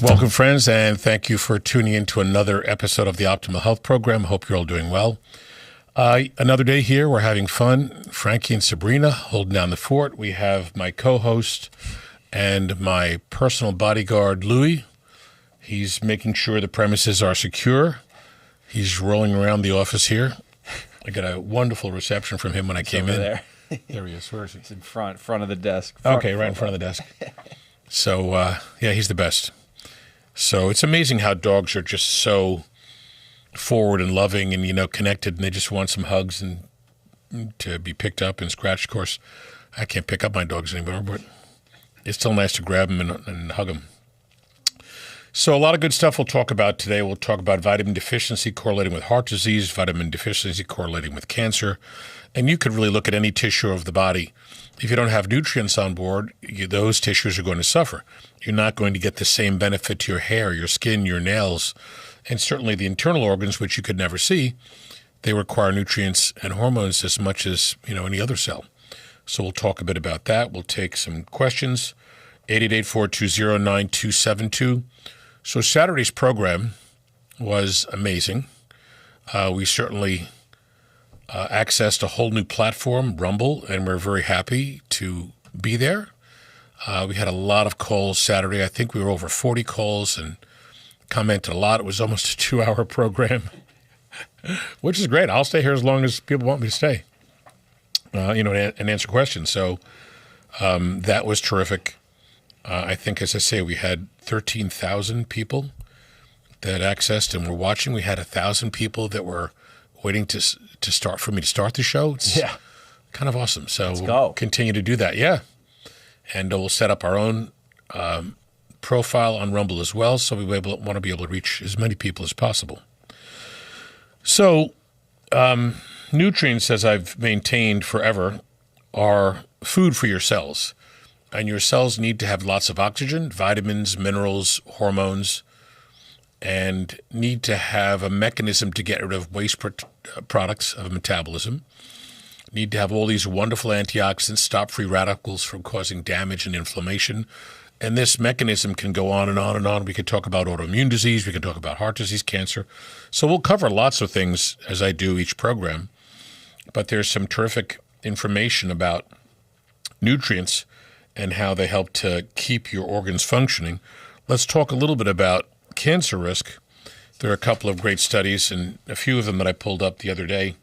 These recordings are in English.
Welcome, friends, and thank you for tuning in to another episode of the Optimal Health Program. Hope you're all doing well. Another day here. We're having fun. Frankie and Sabrina holding down the fort. We have my co-host and my personal bodyguard, Louis. He's making sure the premises are secure. He's rolling around the office here. I got a wonderful reception from him when I came in. There. There he is. Where is he? He's in front of the desk. Okay, right in front of the desk. So, yeah, he's the best. So it's amazing how dogs are just so forward and loving and, connected, and they just want some hugs and to be picked up and scratched. Of course, I can't pick up my dogs anymore, but it's still nice to grab them and hug them. So a lot of good stuff we'll talk about today. We'll talk about vitamin deficiency correlating with heart disease, vitamin deficiency correlating with cancer. And you could really look at any tissue of the body. If you don't have nutrients on board, those tissues are going to suffer. You're not going to get the same benefit to your hair, your skin, your nails, and certainly the internal organs, which you could never see. They require nutrients and hormones as much as any other cell. So we'll talk a bit about that. We'll take some questions. 888-420-9272. So Saturday's program was amazing. We certainly accessed a whole new platform, Rumble, and we're very happy to be there. We had a lot of calls Saturday. I think we were over 40 calls and commented a lot. It was almost a 2-hour program, which is great. I'll stay here as long as people want me to stay, and answer questions. So that was terrific. I think, as I say, we had 13,000 people that accessed and were watching. We had 1,000 people that were waiting to start for me to start the show. It's kind of awesome. So we'll continue to do that. Yeah. And we'll set up our own profile on Rumble as well. So we want to be able to reach as many people as possible. So nutrients, as I've maintained forever, are food for your cells. And your cells need to have lots of oxygen, vitamins, minerals, hormones, and need to have a mechanism to get rid of waste products of metabolism. Need to have all these wonderful antioxidants, stop free radicals from causing damage and inflammation. And this mechanism can go on and on and on. We could talk about autoimmune disease. We can talk about heart disease, cancer. So we'll cover lots of things as I do each program. But there's some terrific information about nutrients and how they help to keep your organs functioning. Let's talk a little bit about cancer risk. There are a couple of great studies, and a few of them that I pulled up the other day,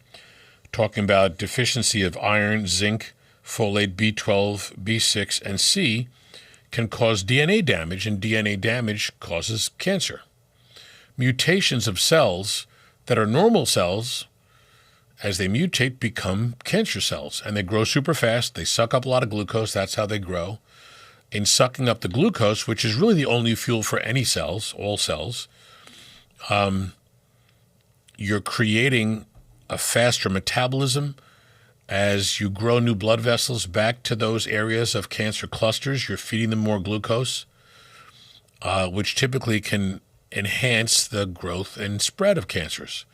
talking about deficiency of iron, zinc, folate, B12, B6, and C can cause DNA damage, and DNA damage causes cancer. Mutations of cells that are normal cells, as they mutate, become cancer cells, and they grow super fast. They suck up a lot of glucose. That's how they grow. In sucking up the glucose, which is really the only fuel for any cells, all cells, you're creating a faster metabolism. As you grow new blood vessels back to those areas of cancer clusters, you're feeding them more glucose, which typically can enhance the growth and spread of cancers.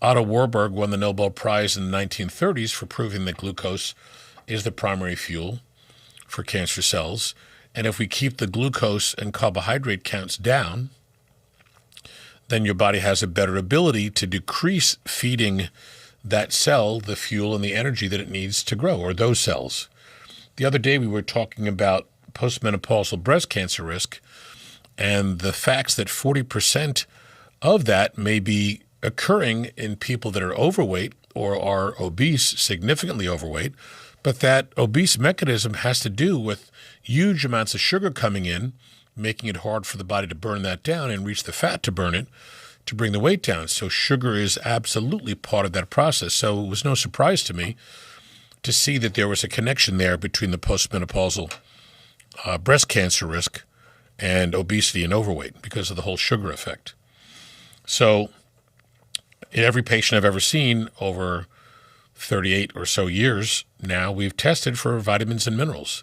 Otto Warburg won the Nobel Prize in the 1930s for proving that glucose is the primary fuel for cancer cells. And if we keep the glucose and carbohydrate counts down, then your body has a better ability to decrease feeding that cell the fuel and the energy that it needs to grow, or those cells. The other day we were talking about postmenopausal breast cancer risk and the facts that 40% of that may be occurring in people that are overweight or are obese, significantly overweight, but that obese mechanism has to do with huge amounts of sugar coming in, making it hard for the body to burn that down and reach the fat to burn it to bring the weight down. So sugar is absolutely part of that process. So it was no surprise to me to see that there was a connection there between the postmenopausal breast cancer risk and obesity and overweight because of the whole sugar effect. So in every patient I've ever seen over 38 or so years now, we've tested for vitamins and minerals.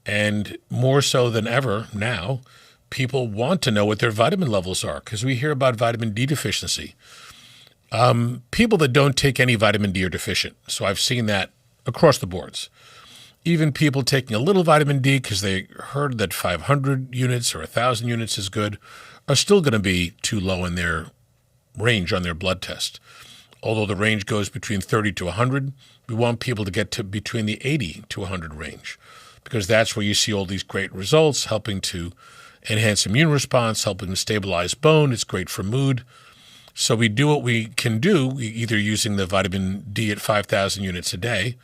And more so than ever now, people want to know what their vitamin levels are because we hear about vitamin D deficiency. People that don't take any vitamin D are deficient. So I've seen that across the boards. even people taking a little vitamin D because they heard that 500 units or 1,000 units is good are still going to be too low in their range on their blood test. Although the range goes between 30 to 100, we want people to get to between the 80 to 100 range because that's where you see all these great results, helping to enhance immune response, helping to stabilize bone. It's great for mood. So we do what we can do, either using the vitamin D at 5,000 units a day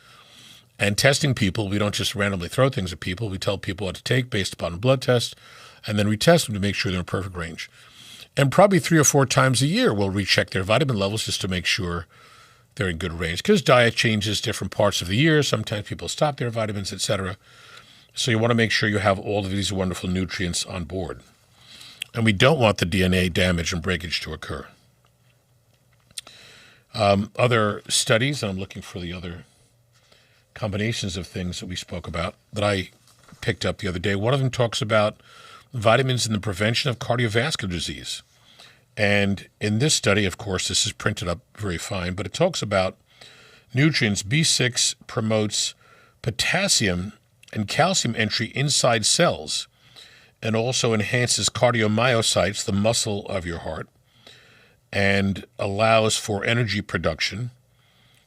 and testing people. We don't just randomly throw things at people. We tell people what to take based upon a blood test, and then we test them to make sure they're in perfect range. And probably 3 or 4 times a year, we'll recheck their vitamin levels just to make sure they're in good range because diet changes different parts of the year. Sometimes people stop their vitamins, etc. So you want to make sure you have all of these wonderful nutrients on board. And we don't want the DNA damage and breakage to occur. Other studies, and I'm looking for the other combinations of things that we spoke about that I picked up the other day. One of them talks about vitamins in the prevention of cardiovascular disease. And in this study, of course, this is printed up very fine, but it talks about nutrients. B6 promotes potassium and calcium entry inside cells and also enhances cardiomyocytes, the muscle of your heart, and allows for energy production.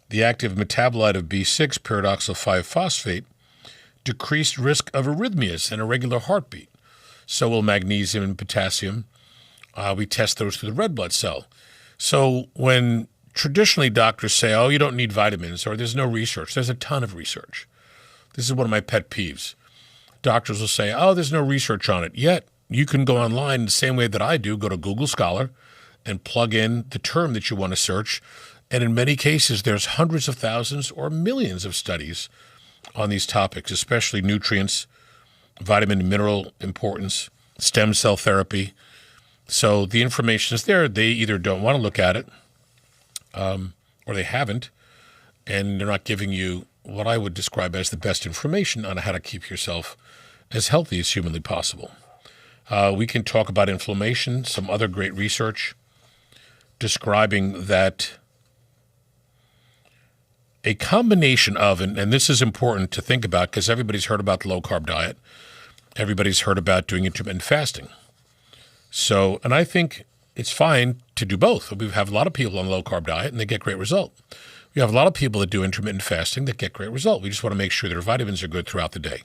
The active metabolite of B6, pyridoxal 5-phosphate, decreased risk of arrhythmias and irregular heartbeat. So will magnesium and potassium. We test those through the red blood cell. So when traditionally doctors say, oh, you don't need vitamins, or there's no research, there's a ton of research. This is one of my pet peeves. Doctors will say, oh, there's no research on it. Yet you can go online the same way that I do, go to Google Scholar and plug in the term that you want to search. And in many cases, there's hundreds of thousands or millions of studies on these topics, especially nutrients, vitamin and mineral importance, stem cell therapy. So the information is there. They either don't want to look at it or they haven't, and they're not giving you what I would describe as the best information on how to keep yourself as healthy as humanly possible. We can talk about inflammation, some other great research describing that a combination of, and this is important to think about because everybody's heard about the low-carb diet. Everybody's heard about doing intermittent fasting. So, and I think it's fine to do both. We have a lot of people on a low-carb diet, and they get great result. We have a lot of people that do intermittent fasting that get great result. We just want to make sure their vitamins are good throughout the day.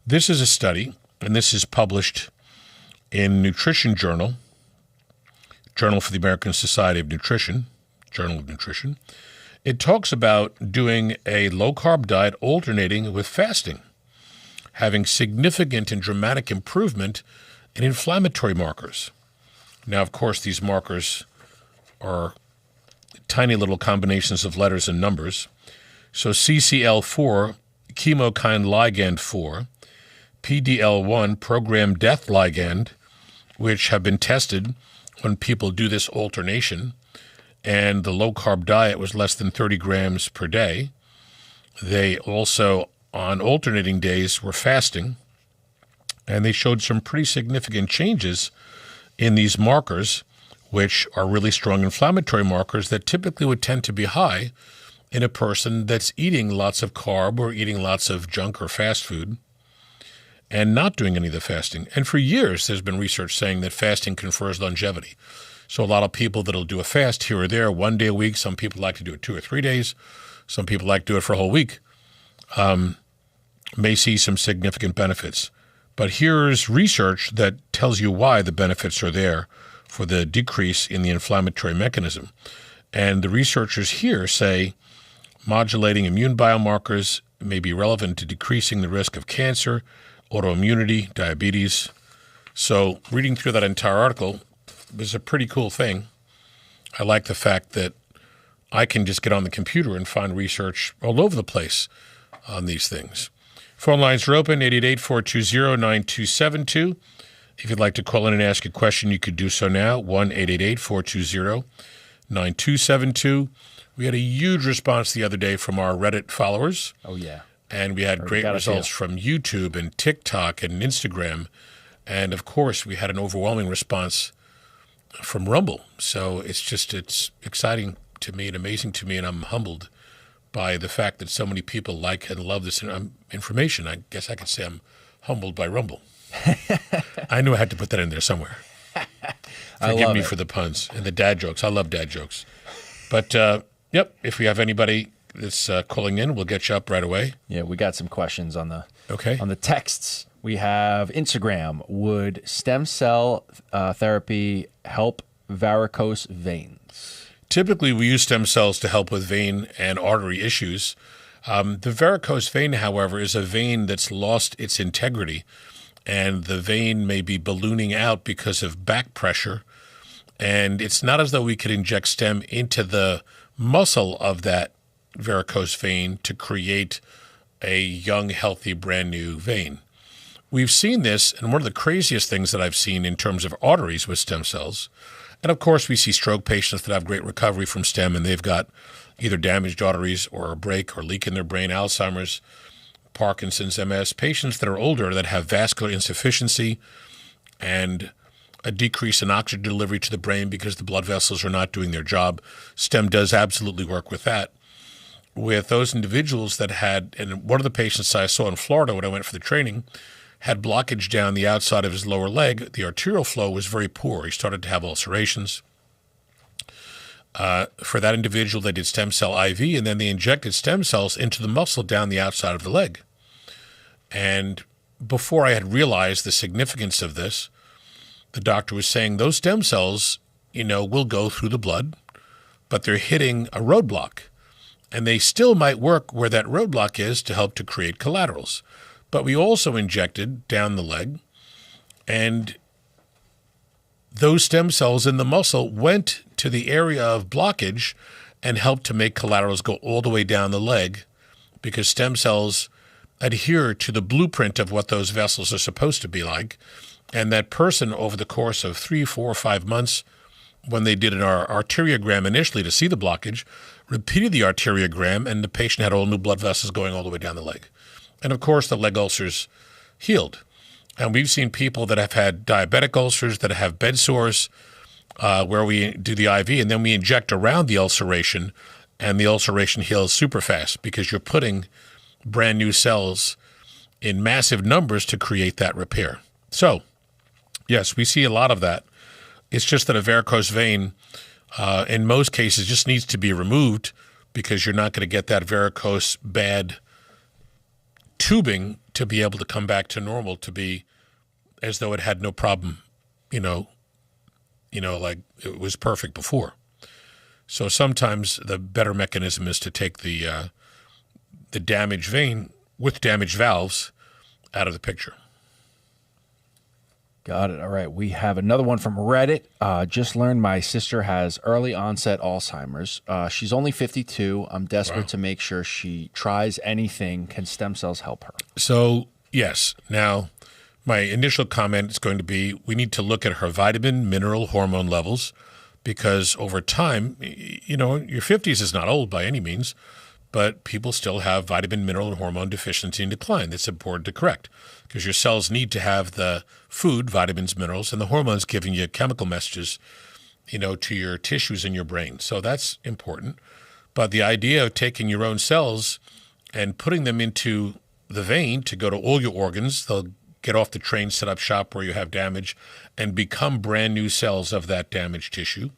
This is a study, and this is published in Nutrition Journal, Journal for the American Society of Nutrition, Journal of Nutrition. It talks about doing a low-carb diet alternating with fasting, having significant and dramatic improvement in inflammatory markers. Now, of course, these markers are tiny little combinations of letters and numbers. So CCL4, chemokine ligand 4, PDL1, program death ligand, which have been tested when people do this alternation, and the low-carb diet was less than 30 grams per day. They also, on alternating days, were fasting, and they showed some pretty significant changes in these markers, which are really strong inflammatory markers that typically would tend to be high in a person that's eating lots of carb or eating lots of junk or fast food and not doing any of the fasting. And for years, there's been research saying that fasting confers longevity. So a lot of people that'll do a fast here or there, 1 day a week. Some people like to do it 2 or 3 days. Some people like to do it for a whole week. May see some significant benefits. But here's research that tells you why the benefits are there for the decrease in the inflammatory mechanism. And the researchers here say modulating immune biomarkers may be relevant to decreasing the risk of cancer, autoimmunity, diabetes. So reading through that entire article was a pretty cool thing. I like the fact that I can just get on the computer and find research all over the place on these things. Phone lines are open, 888-420-9272. If you'd like to call in and ask a question, you could do so now, 1-888-420-9272. We had a huge response the other day from our Reddit followers. Oh, yeah. And we had great results from YouTube and TikTok and Instagram. And, of course, we had an overwhelming response from Rumble. So it's exciting to me and amazing to me, and I'm humbled by the fact that so many people like and love this information. I guess I could say I'm humbled by Rumble. I knew I had to put that in there somewhere. Forgive me for the puns and the dad jokes. I love dad jokes. But, yep, if we have anybody that's calling in, we'll get you up right away. Yeah, we got some questions on the texts. We have Instagram. Would stem cell therapy help varicose veins? Typically, we use stem cells to help with vein and artery issues. The varicose vein, however, is a vein that's lost its integrity, and the vein may be ballooning out because of back pressure. And it's not as though we could inject stem into the muscle of that varicose vein to create a young, healthy, brand new vein. We've seen this, and one of the craziest things that I've seen in terms of arteries with stem cells, and of course we see stroke patients that have great recovery from stem, and they've got either damaged arteries or a break or leak in their brain, Alzheimer's, Parkinson's, MS, patients that are older that have vascular insufficiency and a decrease in oxygen delivery to the brain because the blood vessels are not doing their job. Stem does absolutely work with that. With those individuals that had, and one of the patients I saw in Florida when I went for the training, had blockage down the outside of his lower leg. The arterial flow was very poor. He started to have ulcerations. For that individual, they did stem cell IV, and then they injected stem cells into the muscle down the outside of the leg. And before I had realized the significance of this, the doctor was saying those stem cells, will go through the blood, but they're hitting a roadblock. And they still might work where that roadblock is to help to create collaterals. But we also injected down the leg, and those stem cells in the muscle went to the area of blockage and helped to make collaterals go all the way down the leg, because stem cells adhere to the blueprint of what those vessels are supposed to be like. And that person, over the course of 3, 4, 5 months, when they did an arteriogram initially to see the blockage, repeated the arteriogram, and the patient had all new blood vessels going all the way down the leg. And of course, the leg ulcers healed. And we've seen people that have had diabetic ulcers, that have bed sores, where we do the IV, and then we inject around the ulceration, and the ulceration heals super fast because you're putting brand new cells in massive numbers to create that repair. So, yes, we see a lot of that. It's just that a varicose vein, in most cases, just needs to be removed because you're not going to get that varicose bad tubing to be able to come back to normal, to be as though it had no problem, like it was perfect before. So sometimes the better mechanism is to take the damaged vein with damaged valves out of the picture. Got it. All right. We have another one from Reddit. Just learned my sister has early onset Alzheimer's. She's only 52. I'm desperate to make sure she tries anything. Can stem cells help her? So, yes. Now, my initial comment is going to be we need to look at her vitamin, mineral, hormone levels, because over time, your 50s is not old by any means, but people still have vitamin, mineral, and hormone deficiency and decline. That's important to correct because your cells need to have the food, vitamins, minerals, and the hormones giving you chemical messages, to your tissues in your brain. So that's important. But the idea of taking your own cells and putting them into the vein to go to all your organs, they'll get off the train, set up shop where you have damage, and become brand new cells of that damaged tissue.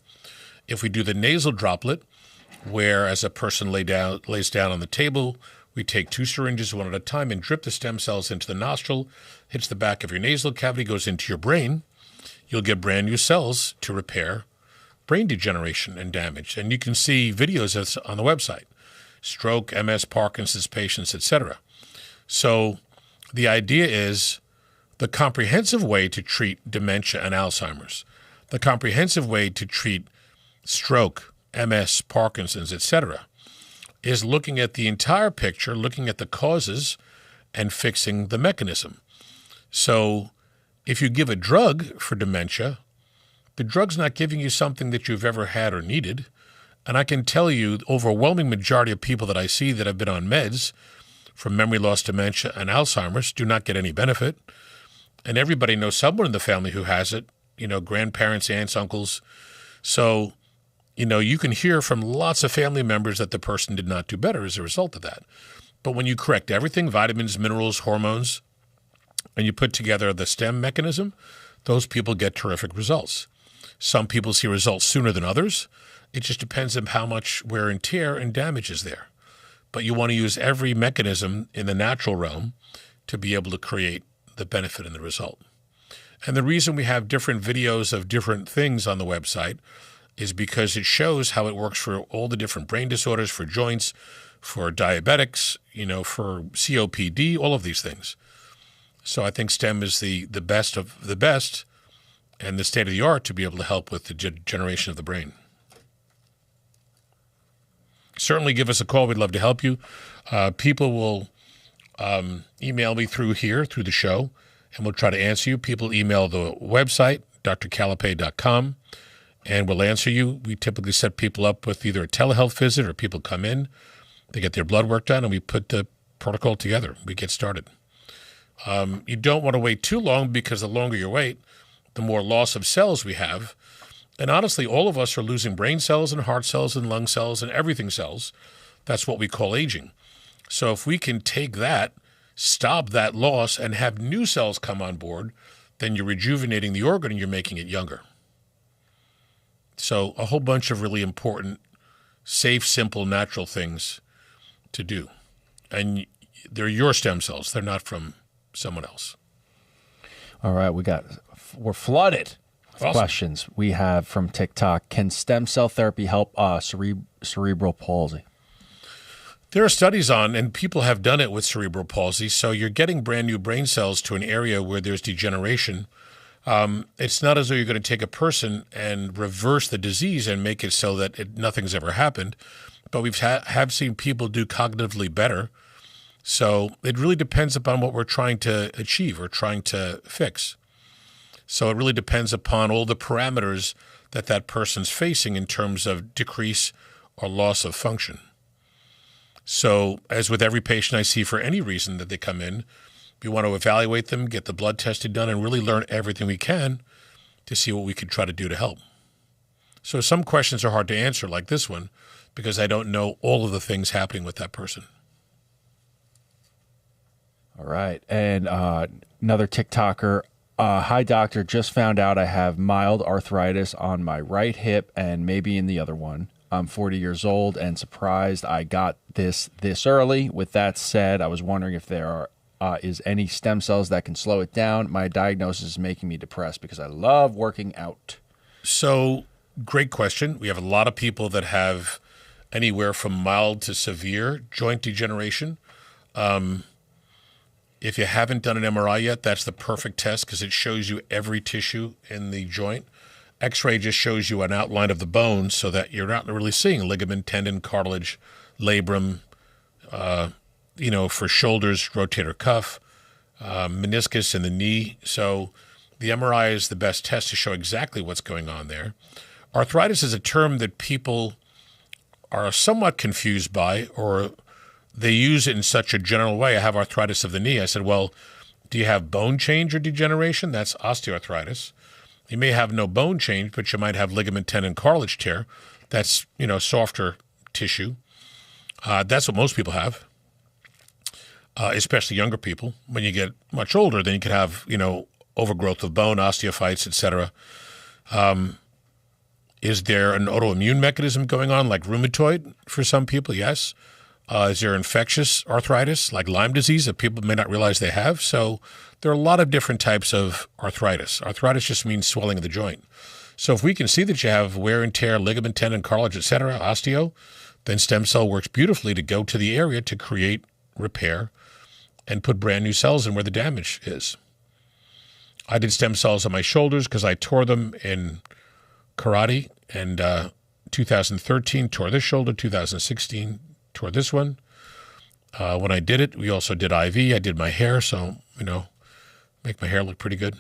If we do the nasal droplet, where as a person lays down on the table, we take 2 syringes one at a time and drip the stem cells into the nostril, hits the back of your nasal cavity, goes into your brain, you'll get brand new cells to repair brain degeneration and damage. And you can see videos of this on the website, stroke, MS, Parkinson's patients, etc. So the idea is the comprehensive way to treat dementia and Alzheimer's, the comprehensive way to treat stroke, MS, Parkinson's, etc., is looking at the entire picture, looking at the causes, and fixing the mechanism. So if you give a drug for dementia, the drug's not giving you something that you've ever had or needed. And I can tell you the overwhelming majority of people that I see that have been on meds from memory loss, dementia, and Alzheimer's do not get any benefit. And everybody knows someone in the family who has it, grandparents, aunts, uncles. So you can hear from lots of family members that the person did not do better as a result of that. But when you correct everything, vitamins, minerals, hormones, and you put together the stem mechanism, those people get terrific results. Some people see results sooner than others. It just depends on how much wear and tear and damage is there. But you want to use every mechanism in the natural realm to be able to create the benefit and the result. And the reason we have different videos of different things on the website is because it shows how it works for all the different brain disorders, for joints, for diabetics, for COPD, all of these things. So I think STEM is the best of the best and the state of the art to be able to help with the generation of the brain. Certainly give us a call. We'd love to help you. People will email me through the show, and we'll try to answer you. People email the website, drcalapai.com, and we'll answer you. We typically set people up with either a telehealth visit or people come in. They get their blood work done, and we put the protocol together. We get started. You don't want to wait too long, because the longer you wait, the more loss of cells we have. And honestly, all of us are losing brain cells and heart cells and lung cells and everything cells. That's what we call aging. So if we can take that, stop that loss, and have new cells come on board, then you're rejuvenating the organ and you're making it younger. So a whole bunch of really important, safe, simple, natural things to do. And they're your stem cells. They're not from someone else. All right, we're flooded with Awesome. questions. We have from TikTok: can stem cell therapy help cerebral palsy? There are studies on, and people have done it with cerebral palsy. So you're getting brand new brain cells to an area where there's degeneration. It's not as though you're going to take a person and reverse the disease and make it so that nothing's ever happened. But we've have seen people do cognitively better. So it really depends upon what we're trying to achieve or trying to fix. So it really depends upon all the parameters that person's facing in terms of decrease or loss of function. So as with every patient I see for any reason that they come in, we want to evaluate them, get the blood tested done, and really learn everything we can to see what we can try to do to help. So some questions are hard to answer, like this one, because I don't know all of the things happening with that person. All right. And another TikToker: hi, doctor. Just found out I have mild arthritis on my right hip and maybe in the other one. I'm 40 years old and surprised I got this early. With that said, I was wondering if there is any stem cells that can slow it down. My diagnosis is making me depressed because I love working out. So great question. We have a lot of people that have anywhere from mild to severe joint degeneration. If you haven't done an MRI yet, that's the perfect test because it shows you every tissue in the joint. X-ray just shows you an outline of the bone so that you're not really seeing ligament, tendon, cartilage, labrum, for shoulders, rotator cuff, meniscus in the knee. So the MRI is the best test to show exactly what's going on there. Arthritis is a term that people are somewhat confused by, or they use it in such a general way. I have arthritis of the knee. I said, well, do you have bone change or degeneration? That's osteoarthritis. You may have no bone change, but you might have ligament, tendon, cartilage tear. That's, softer tissue. That's what most people have, especially younger people. When you get much older, then you could have, overgrowth of bone, osteophytes, etc. Is there an autoimmune mechanism going on, like rheumatoid for some people? Yes. Is there infectious arthritis, like Lyme disease, that people may not realize they have? So there are a lot of different types of arthritis. Arthritis just means swelling of the joint. So if we can see that you have wear and tear, ligament, tendon, cartilage, etc., osteo, then stem cell works beautifully to go to the area to create, repair, and put brand new cells in where the damage is. I did stem cells on my shoulders because I tore them in karate, and 2013 tore this shoulder, 2016 tore this one. When I did it, we also did IV. I did my hair, so, make my hair look pretty good.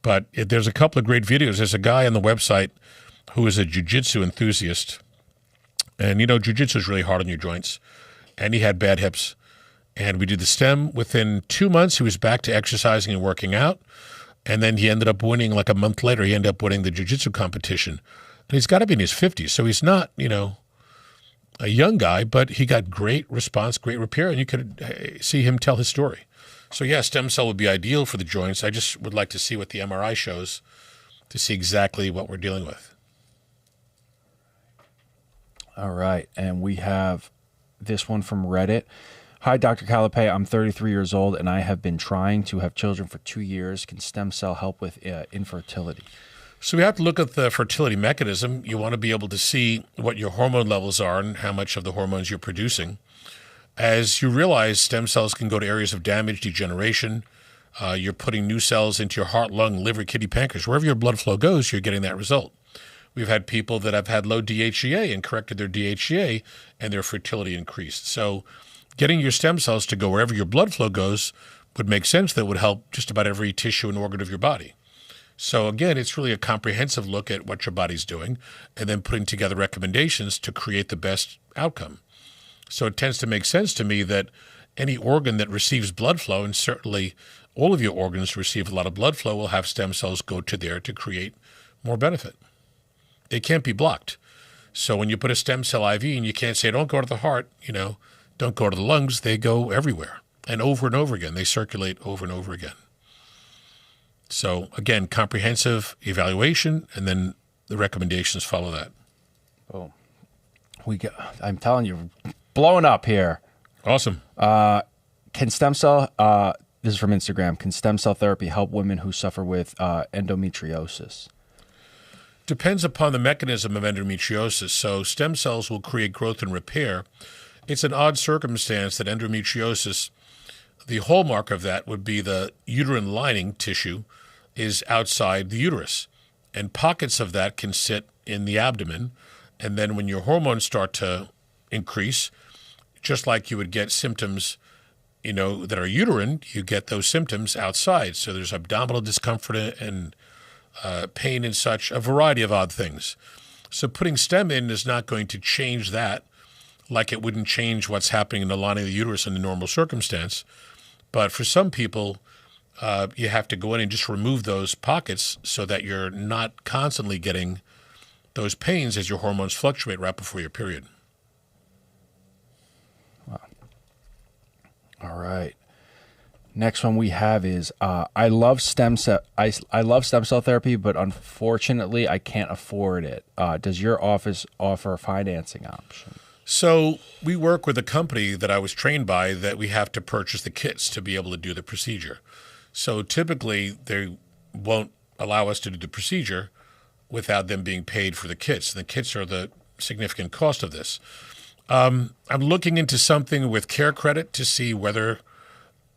But there's a couple of great videos. There's a guy on the website who is a jiu-jitsu enthusiast. And, jiu-jitsu is really hard on your joints. And he had bad hips. And we did the stem. Within 2 months, he was back to exercising and working out. And then he ended up winning, like a month later, he ended up winning the jiu-jitsu competition. And he's got to be in his 50s. So he's not, a young guy, but he got great response, great repair, and you could see him tell his story. So, yeah, stem cell would be ideal for the joints. I just would like to see what the MRI shows to see exactly what we're dealing with. All right. And we have this one from Reddit. Hi, Dr. Calapai. I'm 33 years old, and I have been trying to have children for 2 years. Can stem cell help with infertility? So we have to look at the fertility mechanism. You want to be able to see what your hormone levels are and how much of the hormones you're producing. As you realize, stem cells can go to areas of damage, degeneration. You're putting new cells into your heart, lung, liver, kidney, pancreas. Wherever your blood flow goes, you're getting that result. We've had people that have had low DHEA and corrected their DHEA, and their fertility increased. So getting your stem cells to go wherever your blood flow goes would make sense. That would help just about every tissue and organ of your body. So again, it's really a comprehensive look at what your body's doing and then putting together recommendations to create the best outcome. So it tends to make sense to me that any organ that receives blood flow, and certainly all of your organs receive a lot of blood flow, will have stem cells go to there to create more benefit. They can't be blocked. So when you put a stem cell IV, and you can't say, don't go to the heart, don't go to the lungs, they go everywhere and over again. They circulate over and over again. So again, comprehensive evaluation, and then the recommendations follow that. Oh, I'm telling you, blowing up here. Awesome. Can stem cell, this is from Instagram, can stem cell therapy help women who suffer with endometriosis? Depends upon the mechanism of endometriosis. So stem cells will create growth and repair. It's an odd circumstance that endometriosis, the hallmark of that would be the uterine lining tissue is outside the uterus. And pockets of that can sit in the abdomen. And then when your hormones start to increase, just like you would get symptoms, that are uterine, you get those symptoms outside. So there's abdominal discomfort and pain and such, a variety of odd things. So putting stem in is not going to change that, like it wouldn't change what's happening in the lining of the uterus in a normal circumstance. But for some people, you have to go in and just remove those pockets so that you're not constantly getting those pains as your hormones fluctuate right before your period. Wow. All right. Next one we have is I love stem cell therapy, but unfortunately I can't afford it. Does your office offer a financing option? So we work with a company that I was trained by that we have to purchase the kits to be able to do the procedure. So typically they won't allow us to do the procedure without them being paid for the kits. The kits are the significant cost of this. I'm looking into something with Care Credit to see whether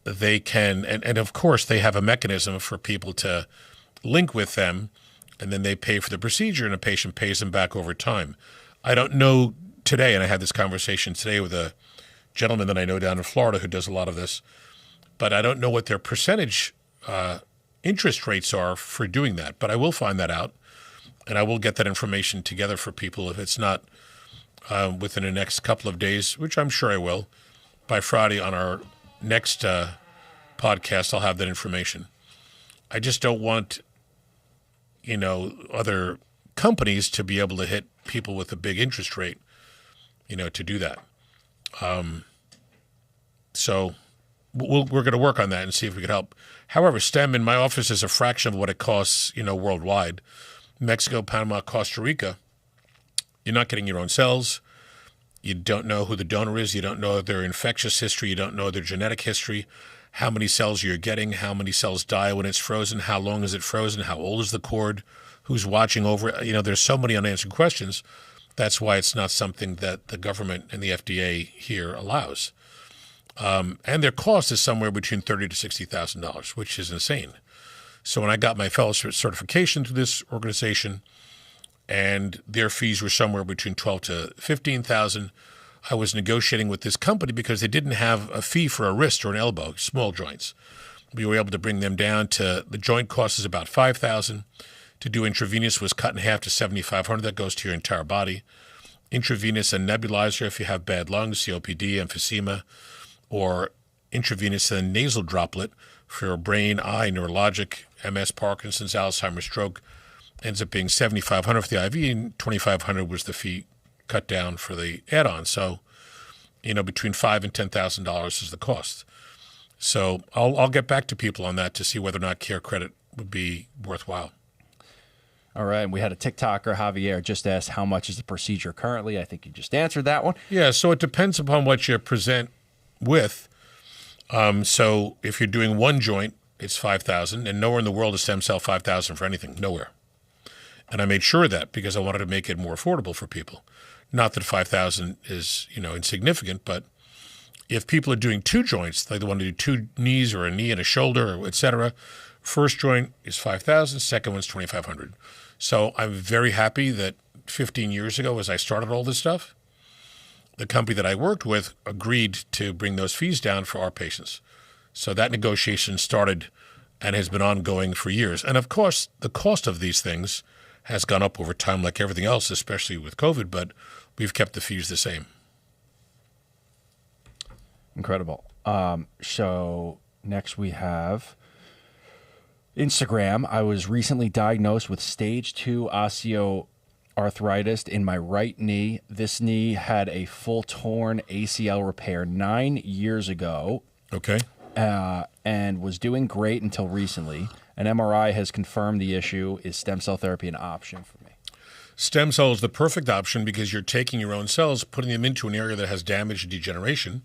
they can, and of course they have a mechanism for people to link with them, and then they pay for the procedure and a patient pays them back over time. I don't know today, and I had this conversation today with a gentleman that I know down in Florida who does a lot of this, but I don't know what their percentage interest rates are for doing that. But I will find that out, and I will get that information together for people if it's not within the next couple of days, which I'm sure I will. By Friday on our next podcast, I'll have that information. I just don't want, other companies to be able to hit people with a big interest rate, to do that. So we're going to work on that and see if we can help. However, STEM in my office is a fraction of what it costs, worldwide. Mexico, Panama, Costa Rica, you're not getting your own cells. You don't know who the donor is. You don't know their infectious history. You don't know their genetic history, how many cells you're getting, how many cells die when it's frozen, how long is it frozen, how old is the cord, who's watching over it. There's so many unanswered questions. That's why it's not something that the government and the FDA here allows. And their cost is somewhere between $30,000 to $60,000, which is insane. So when I got my fellowship certification through this organization, and their fees were somewhere between $12,000 to $15,000, I was negotiating with this company because they didn't have a fee for a wrist or an elbow, small joints. We were able to bring them down to the joint cost is about $5,000. To do intravenous was cut in half to $7,500. That goes to your entire body. Intravenous and nebulizer if you have bad lungs, COPD, emphysema, or intravenous and nasal droplet for brain, eye, neurologic, MS, Parkinson's, Alzheimer's, stroke, ends up being $7,500 for the IV, and $2,500 was the fee cut down for the add-on. So, between $5,000 and $10,000 is the cost. So I'll get back to people on that to see whether or not care credit would be worthwhile. All right. And we had a TikToker, Javier, just asked how much is the procedure currently. I think you just answered that one. Yeah. So it depends upon what you present with. So if you're doing one joint, it's $5,000, and nowhere in the world is stem cell $5,000 for anything. Nowhere. And I made sure of that because I wanted to make it more affordable for people. Not that $5,000 is, insignificant, but if people are doing two joints, like they want to do two knees or a knee and a shoulder, or et cetera, first joint is $5,000, second one's $2,500. So I'm very happy that 15 years ago, as I started all this stuff, the company that I worked with agreed to bring those fees down for our patients. So that negotiation started and has been ongoing for years. And of course, the cost of these things has gone up over time like everything else, especially with COVID, but we've kept the fees the same. Incredible. So next we have Instagram. I was recently diagnosed with stage 2 osteoarthritis in my right knee. This knee had a full torn ACL repair 9 years ago. Okay. And was doing great until recently. An MRI has confirmed the issue. Is stem cell therapy an option for me? Stem cell is the perfect option because you're taking your own cells, putting them into an area that has damage and degeneration.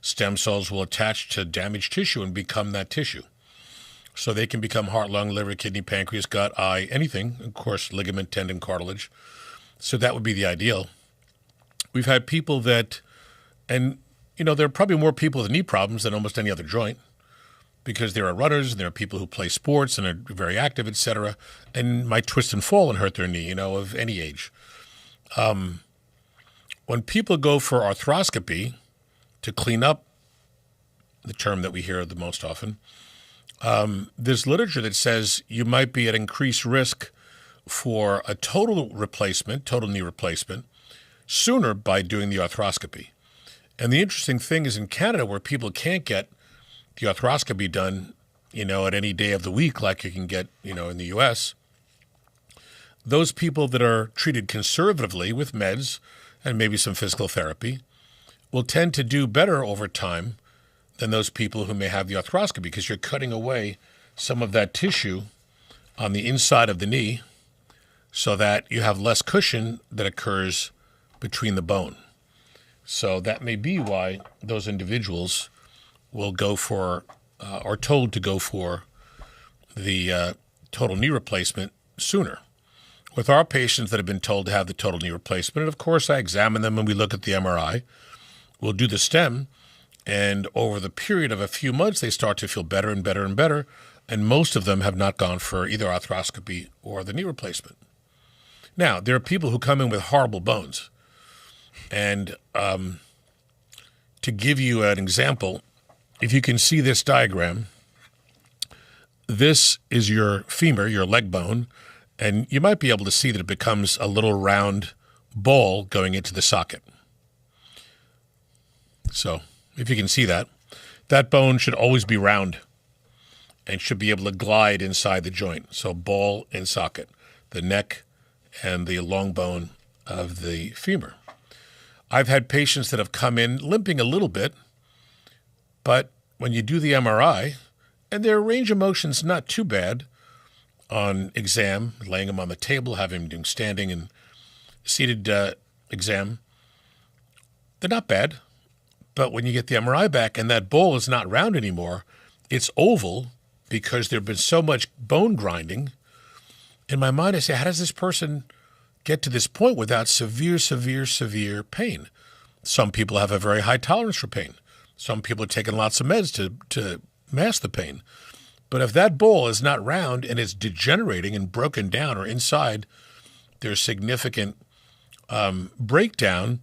Stem cells will attach to damaged tissue and become that tissue. So they can become heart, lung, liver, kidney, pancreas, gut, eye, anything. Of course, ligament, tendon, cartilage. So that would be the ideal. We've had people that, and there are probably more people with knee problems than almost any other joint because there are runners and there are people who play sports and are very active, et cetera, and might twist and fall and hurt their knee, of any age. When people go for arthroscopy, to clean up, the term that we hear the most often, there's literature that says you might be at increased risk for a total knee replacement, sooner by doing the arthroscopy. And the interesting thing is in Canada, where people can't get the arthroscopy done, at any day of the week like you can get, in the U.S., those people that are treated conservatively with meds and maybe some physical therapy will tend to do better over time than those people who may have the arthroscopy because you're cutting away some of that tissue on the inside of the knee so that you have less cushion that occurs between the bone. So that may be why those individuals will go for, are told to go for the total knee replacement sooner. With our patients that have been told to have the total knee replacement, and of course I examine them and we look at the MRI, we'll do the stem, and over the period of a few months, they start to feel better and better and better, and most of them have not gone for either arthroscopy or the knee replacement. Now, there are people who come in with horrible bones, and to give you an example, if you can see this diagram, this is your femur, your leg bone, and you might be able to see that it becomes a little round ball going into the socket. So if you can see that, that bone should always be round and should be able to glide inside the joint. So ball and socket, the neck and the long bone of the femur. I've had patients that have come in limping a little bit, but when you do the MRI, and their range of motion's not too bad on exam, laying them on the table, having them doing standing and seated exam, they're not bad. But when you get the MRI back and that ball is not round anymore, it's oval because there's been so much bone grinding. In my mind, I say, how does this person get to this point without severe pain? Some people have a very high tolerance for pain. Some people are taking lots of meds to mask the pain. But if that ball is not round and it's degenerating and broken down or inside, there's significant breakdown,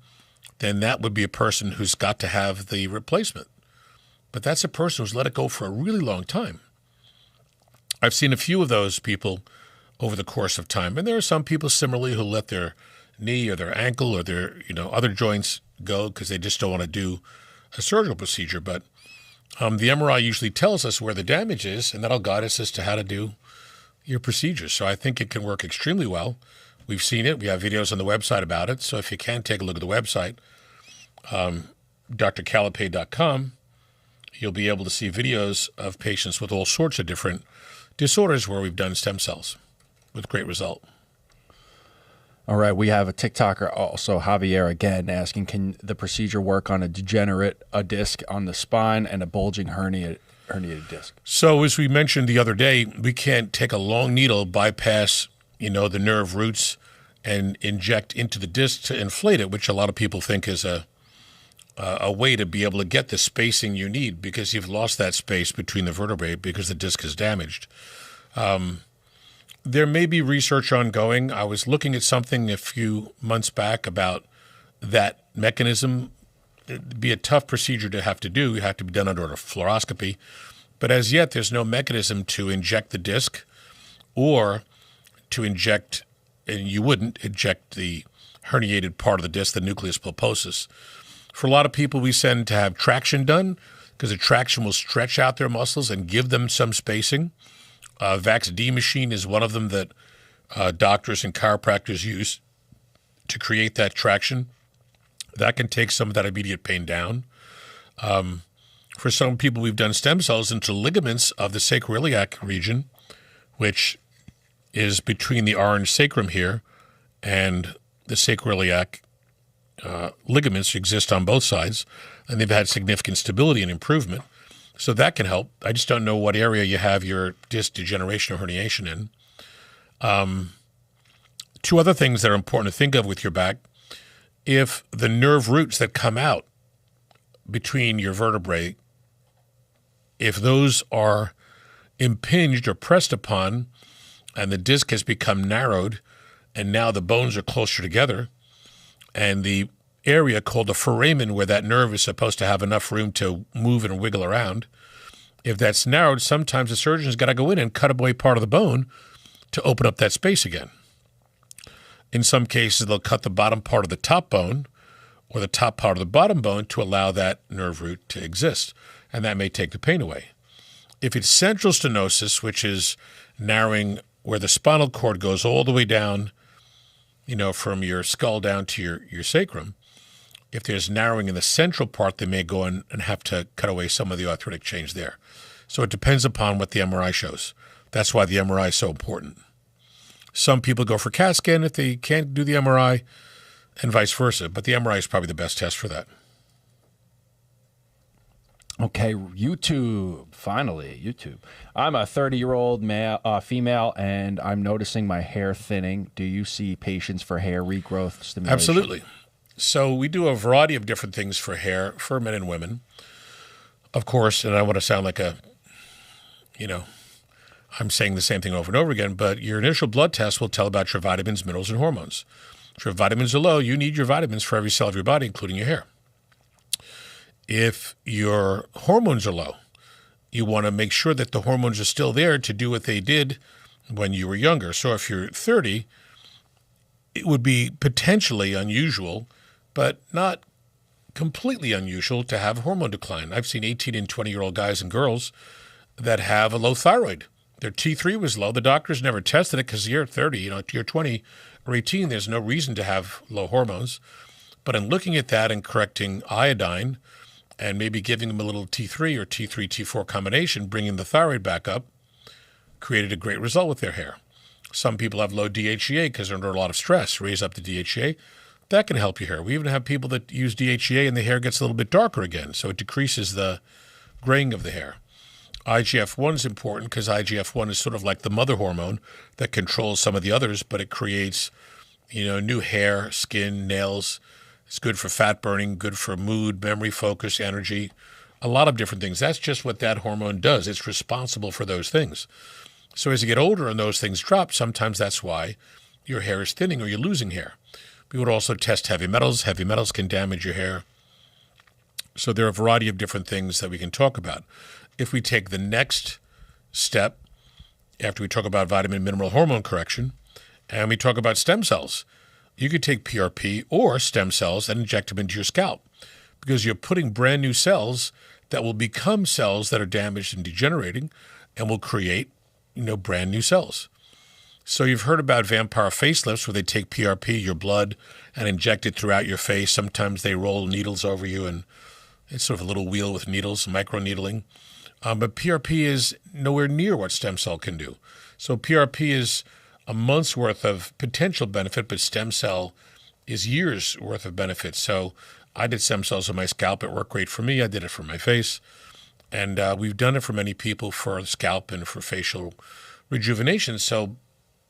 then that would be a person who's got to have the replacement. But that's a person who's let it go for a really long time. I've seen a few of those people over the course of time. And there are some people similarly who let their knee or their ankle or their other joints go because they just don't want to do a surgical procedure. But the MRI usually tells us where the damage is, and that'll guide us as to how to do your procedures. So I think it can work extremely well. We've seen it. We have videos on the website about it. So if you can, take a look at the website, drcalapai.com. You'll be able to see videos of patients with all sorts of different disorders where we've done stem cells with great result. All right, we have a TikToker also, Javier, again, asking, can the procedure work on a disc on the spine and a bulging herniated disc? So as we mentioned the other day, we can't take a long needle, bypass, the nerve roots and inject into the disc to inflate it, which a lot of people think is a way to be able to get the spacing you need because you've lost that space between the vertebrae because the disc is damaged. There may be research ongoing. I was looking at something a few months back about that mechanism. It'd be a tough procedure to have to do. You have to be done under a fluoroscopy. But as yet, there's no mechanism to inject the disc or to inject, and you wouldn't inject the herniated part of the disc, the nucleus pulposus. For a lot of people, we send to have traction done because the traction will stretch out their muscles and give them some spacing. VAX-D machine is one of them that doctors and chiropractors use to create that traction. That can take some of that immediate pain down. For some people, we've done stem cells into ligaments of the sacroiliac region, which is between the orange sacrum here and the sacroiliac ligaments exist on both sides, and they've had significant stability and improvement. So that can help. I just don't know what area you have your disc degeneration or herniation in. Two other things that are important to think of with your back. If the nerve roots that come out between your vertebrae, if those are impinged or pressed upon and the disc has become narrowed and now the bones are closer together and the area called the foramen where that nerve is supposed to have enough room to move and wiggle around, if that's narrowed, sometimes the surgeon's got to go in and cut away part of the bone to open up that space again. In some cases, they'll cut the bottom part of the top bone or the top part of the bottom bone to allow that nerve root to exist, and that may take the pain away. If it's central stenosis, which is narrowing where the spinal cord goes all the way down, from your skull down to your sacrum, if there's narrowing in the central part, they may go in and have to cut away some of the arthritic change there. So it depends upon what the MRI shows. That's why the MRI is so important. Some people go for CAT scan if they can't do the MRI, and vice versa. But the MRI is probably the best test for that. Okay, YouTube. Finally, YouTube. I'm a 30-year-old female, and I'm noticing my hair thinning. Do you see patients for hair regrowth stimulation? Absolutely. So we do a variety of different things for hair, for men and women. Of course, and I want to sound like I'm saying the same thing over and over again, but your initial blood test will tell about your vitamins, minerals, and hormones. If your vitamins are low, you need your vitamins for every cell of your body, including your hair. If your hormones are low, you want to make sure that the hormones are still there to do what they did when you were younger. So if you're 30, it would be potentially unusual, but not completely unusual to have hormone decline. I've seen 18 and 20-year-old guys and girls that have a low thyroid. Their T3 was low. The doctors never tested it because you're 30, you're 20 or 18, there's no reason to have low hormones. But in looking at that and correcting iodine and maybe giving them a little T3 or T3, T4 combination, bringing the thyroid back up, created a great result with their hair. Some people have low DHEA because they're under a lot of stress, raise up the DHEA. That can help your hair. We even have people that use DHEA and the hair gets a little bit darker again, so it decreases the graying of the hair. IGF-1 is important because IGF-1 is sort of like the mother hormone that controls some of the others, but it creates, new hair, skin, nails. It's good for fat burning, good for mood, memory, focus, energy, a lot of different things. That's just what that hormone does. It's responsible for those things. So as you get older and those things drop, sometimes that's why your hair is thinning or you're losing hair. We would also test heavy metals. Heavy metals can damage your hair. So there are a variety of different things that we can talk about. If we take the next step, after we talk about vitamin mineral hormone correction, and we talk about stem cells, you could take PRP or stem cells and inject them into your scalp because you're putting brand new cells that will become cells that are damaged and degenerating and will create, brand new cells. So you've heard about vampire facelifts where they take PRP, your blood, and inject it throughout your face. Sometimes they roll needles over you, and it's sort of a little wheel with needles, microneedling. But PRP is nowhere near what stem cell can do. So PRP is a month's worth of potential benefit, but stem cell is years worth of benefit. So I did stem cells on my scalp. It worked great for me. I did it for my face. And we've done it for many people for the scalp and for facial rejuvenation. So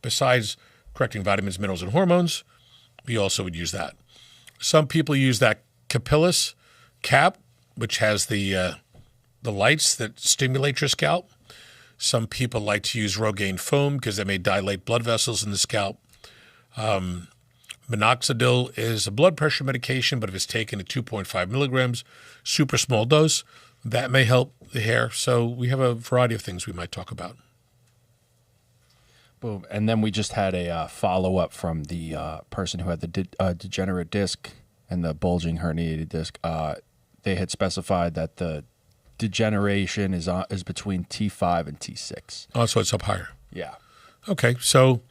besides correcting vitamins, minerals, and hormones, we also would use that. Some people use that capillus cap, which has the lights that stimulate your scalp. Some people like to use Rogaine foam because they may dilate blood vessels in the scalp. Minoxidil is a blood pressure medication, but if it's taken at 2.5 milligrams, super small dose, that may help the hair. So we have a variety of things we might talk about. Boom. And then we just had a follow-up from the person who had the degenerate disc and the bulging herniated disc. They had specified that the degeneration is between T5 and T6. Oh, so it's up higher. Yeah. Okay. So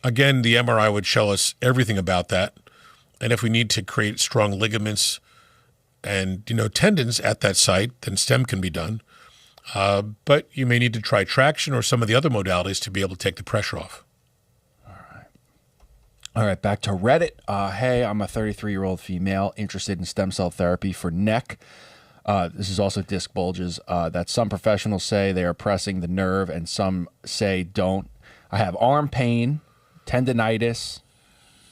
again, the MRI would show us everything about that. And if we need to create strong ligaments and, tendons at that site, then stem can be done. But you may need to try traction or some of the other modalities to be able to take the pressure off. All right, back to Reddit. Hey, I'm a 33-year-old female interested in stem cell therapy for neck. This is also disc bulges that some professionals say they are pressing the nerve and some say don't. I have arm pain, tendinitis,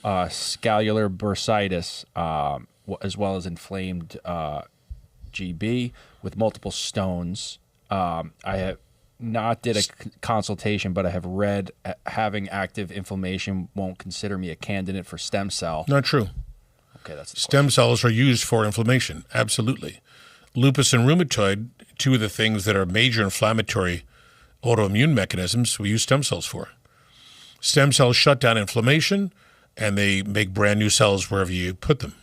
scalar bursitis, as well as inflamed GB with multiple stones. I have not did a consultation, but I have read having active inflammation won't consider me a candidate for stem cell. Not true. Okay, that's stem cells are used for inflammation. Absolutely. Lupus and rheumatoid, two of the things that are major inflammatory autoimmune mechanisms, we use stem cells for. Stem cells shut down inflammation, and they make brand new cells wherever you put them.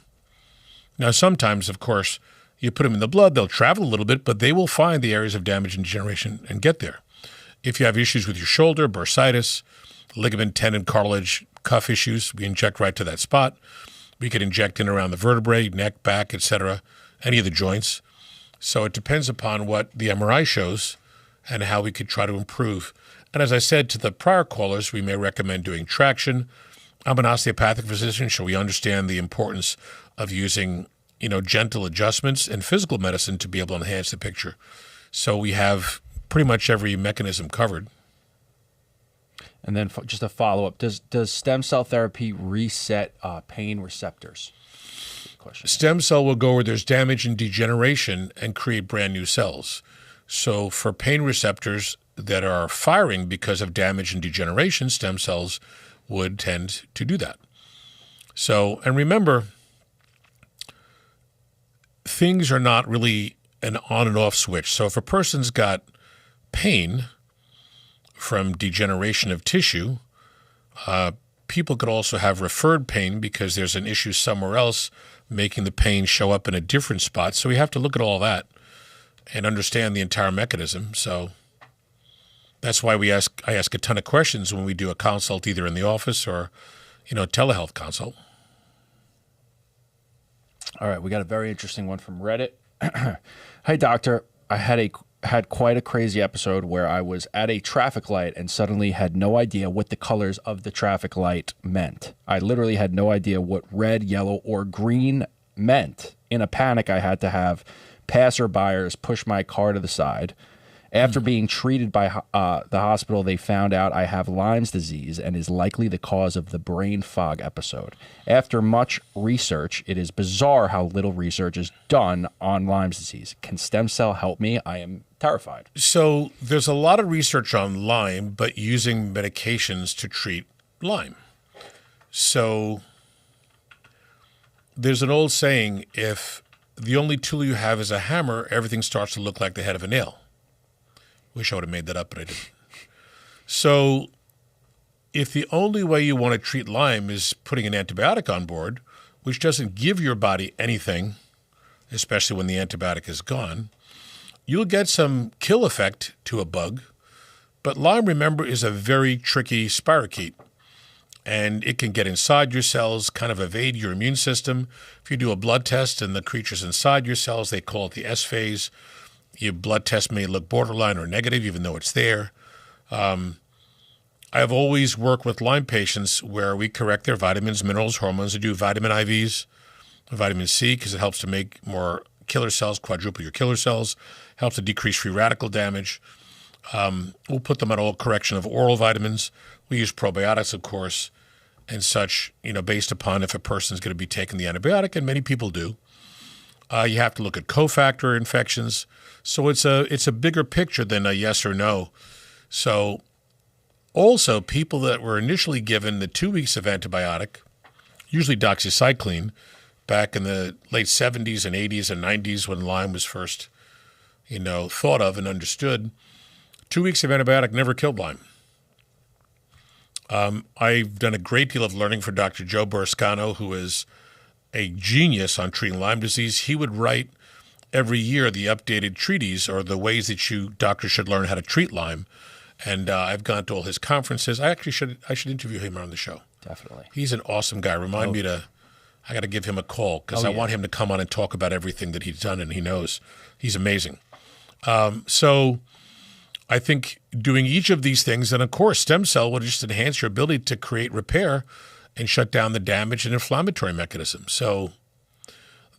Now, sometimes, of course, you put them in the blood, they'll travel a little bit, but they will find the areas of damage and degeneration and get there. If you have issues with your shoulder, bursitis, ligament, tendon, cartilage, cuff issues, we inject right to that spot. We could inject in around the vertebrae, neck, back, etc., any of the joints. So it depends upon what the MRI shows and how we could try to improve. And as I said to the prior callers, we may recommend doing traction. I'm an osteopathic physician, so we understand the importance of using, gentle adjustments and physical medicine to be able to enhance the picture. So we have pretty much every mechanism covered. And then just a follow-up. Does stem cell therapy reset pain receptors? Question. Stem cell will go where there's damage and degeneration and create brand new cells. So for pain receptors that are firing because of damage and degeneration, stem cells would tend to do that. So, and remember, things are not really an on and off switch. So if a person's got pain from degeneration of tissue, people could also have referred pain because there's an issue somewhere else making the pain show up in a different spot. So we have to look at all that and understand the entire mechanism. So that's why I ask a ton of questions when we do a consult, either in the office or, telehealth consult. All right, we got a very interesting one from Reddit. Hey, doctor, I had quite a crazy episode where I was at a traffic light and suddenly had no idea what the colors of the traffic light meant. I literally had no idea what red, yellow, or green meant. In a panic, I had to have passerbyers push my car to the side. After being treated by the hospital, they found out I have Lyme's disease and is likely the cause of the brain fog episode. After much research, it is bizarre how little research is done on Lyme's disease. Can stem cell help me? I am terrified. So there's a lot of research on Lyme, but using medications to treat Lyme. So there's an old saying, if the only tool you have is a hammer, everything starts to look like the head of a nail. Wish I would have made that up, but I didn't. So if the only way you want to treat Lyme is putting an antibiotic on board, which doesn't give your body anything, especially when the antibiotic is gone, you'll get some kill effect to a bug, But Lyme, remember, is a very tricky spirochete. And it can get inside your cells, kind of evade your immune system. If you do a blood test and the creature's inside your cells, they call it the S phase. Your blood test may look borderline or negative, even though it's there. I have always worked with Lyme patients where we correct their vitamins, minerals, hormones. We do vitamin IVs, vitamin C, because it helps to make more killer cells, quadruple your killer cells, helps to decrease free radical damage. We'll put them on all correction of oral vitamins. We use probiotics, of course, and such, based upon if a person's going to be taking the antibiotic, and many people do. You have to look at cofactor infections. So it's a bigger picture than a yes or no. So also, people that were initially given the 2 weeks of antibiotic, usually doxycycline, back in the late 70s and 80s and 90s when Lyme was first, thought of and understood, 2 weeks of antibiotic never killed Lyme. I've done a great deal of learning for Dr. Joe Borascano, who is a genius on treating Lyme disease. He would write every year the updated treaties or the ways that doctors should learn how to treat Lyme. And I've gone to all his conferences. I should interview him on the show. Definitely. He's an awesome guy. I got to give him a call because I want him to come on and talk about everything that he's done and he knows. He's amazing. So I think doing each of these things, and of course, stem cell will just enhance your ability to create repair and shut down the damage and inflammatory mechanism. So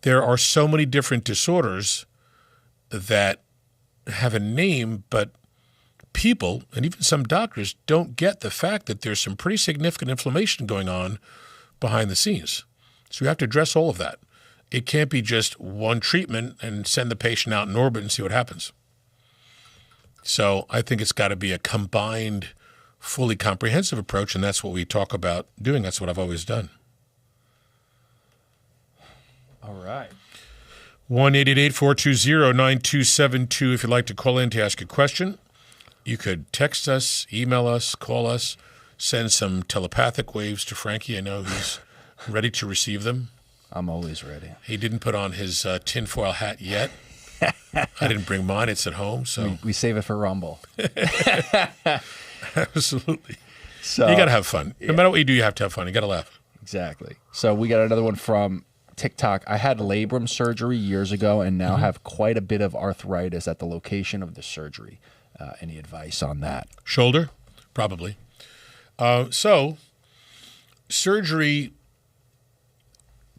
there are so many different disorders that have a name, but people, and even some doctors, don't get the fact that there's some pretty significant inflammation going on behind the scenes. So you have to address all of that. It can't be just one treatment and send the patient out in orbit and see what happens. So I think it's got to be a combined, fully comprehensive approach, and that's what we talk about doing. That's what I've always done. All right. 1-888-420-9272 if you'd like to call in to ask a question. You could text us, email us, call us, send some telepathic waves to Frankie. I know he's ready to receive them. I'm always ready. He didn't put on his tinfoil hat yet. I didn't bring mine. It's at home. So we save it for Rumble. Absolutely. So you got to have fun. No matter what you do, you have to have fun. You got to laugh. Exactly. So we got another one from TikTok. I had labrum surgery years ago and now have quite a bit of arthritis at the location of the surgery. Any advice on that? Shoulder? Probably. So surgery,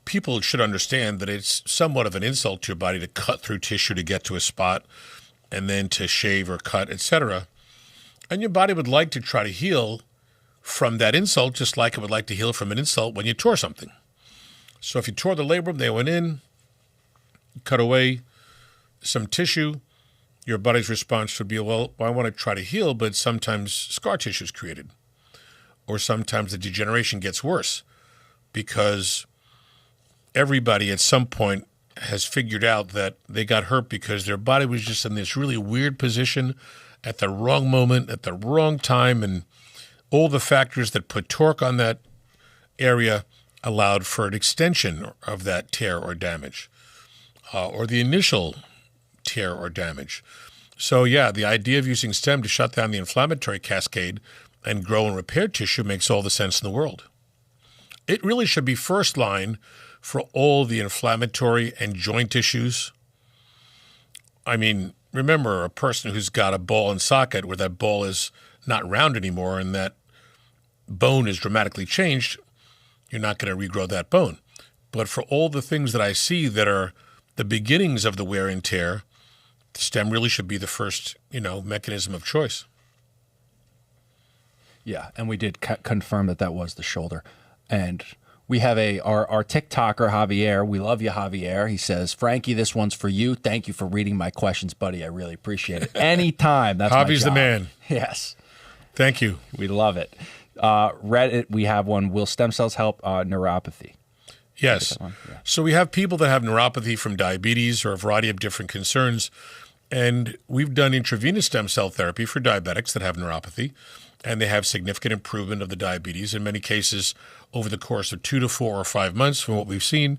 people should understand that it's somewhat of an insult to your body to cut through tissue to get to a spot and then to shave or cut, etc. And your body would like to try to heal from that insult just like it would like to heal from an insult when you tore something. So if you tore the labrum, they went in, cut away some tissue, your body's response would be, well, I want to try to heal, but sometimes scar tissue is created. Or sometimes the degeneration gets worse because everybody at some point has figured out that they got hurt because their body was just in this really weird position at the wrong moment, at the wrong time, and all the factors that put torque on that area allowed for an extension of that tear or damage, or the initial tear or damage. So yeah, the idea of using stem to shut down the inflammatory cascade and grow and repair tissue makes all the sense in the world. It really should be first line for all the inflammatory and joint issues. I mean, remember a person who's got a ball and socket where that ball is not round anymore and that bone is dramatically changed, you're not going to regrow that bone. But for all the things that I see that are the beginnings of the wear and tear, the stem really should be the first, mechanism of choice. Yeah, and we did confirm that was the shoulder. And we have our TikToker, Javier. We love you, Javier. He says, Frankie, this one's for you. Thank you for reading my questions, buddy. I really appreciate it. Anytime. That's Javi's the man. Yes. Thank you. We love it. Reddit, we have one. Will stem cells help neuropathy? Yes. Yeah. So we have people that have neuropathy from diabetes or a variety of different concerns. And we've done intravenous stem cell therapy for diabetics that have neuropathy. And they have significant improvement of the diabetes. In many cases, over the course of 2 to 4 or 5 months, from what we've seen,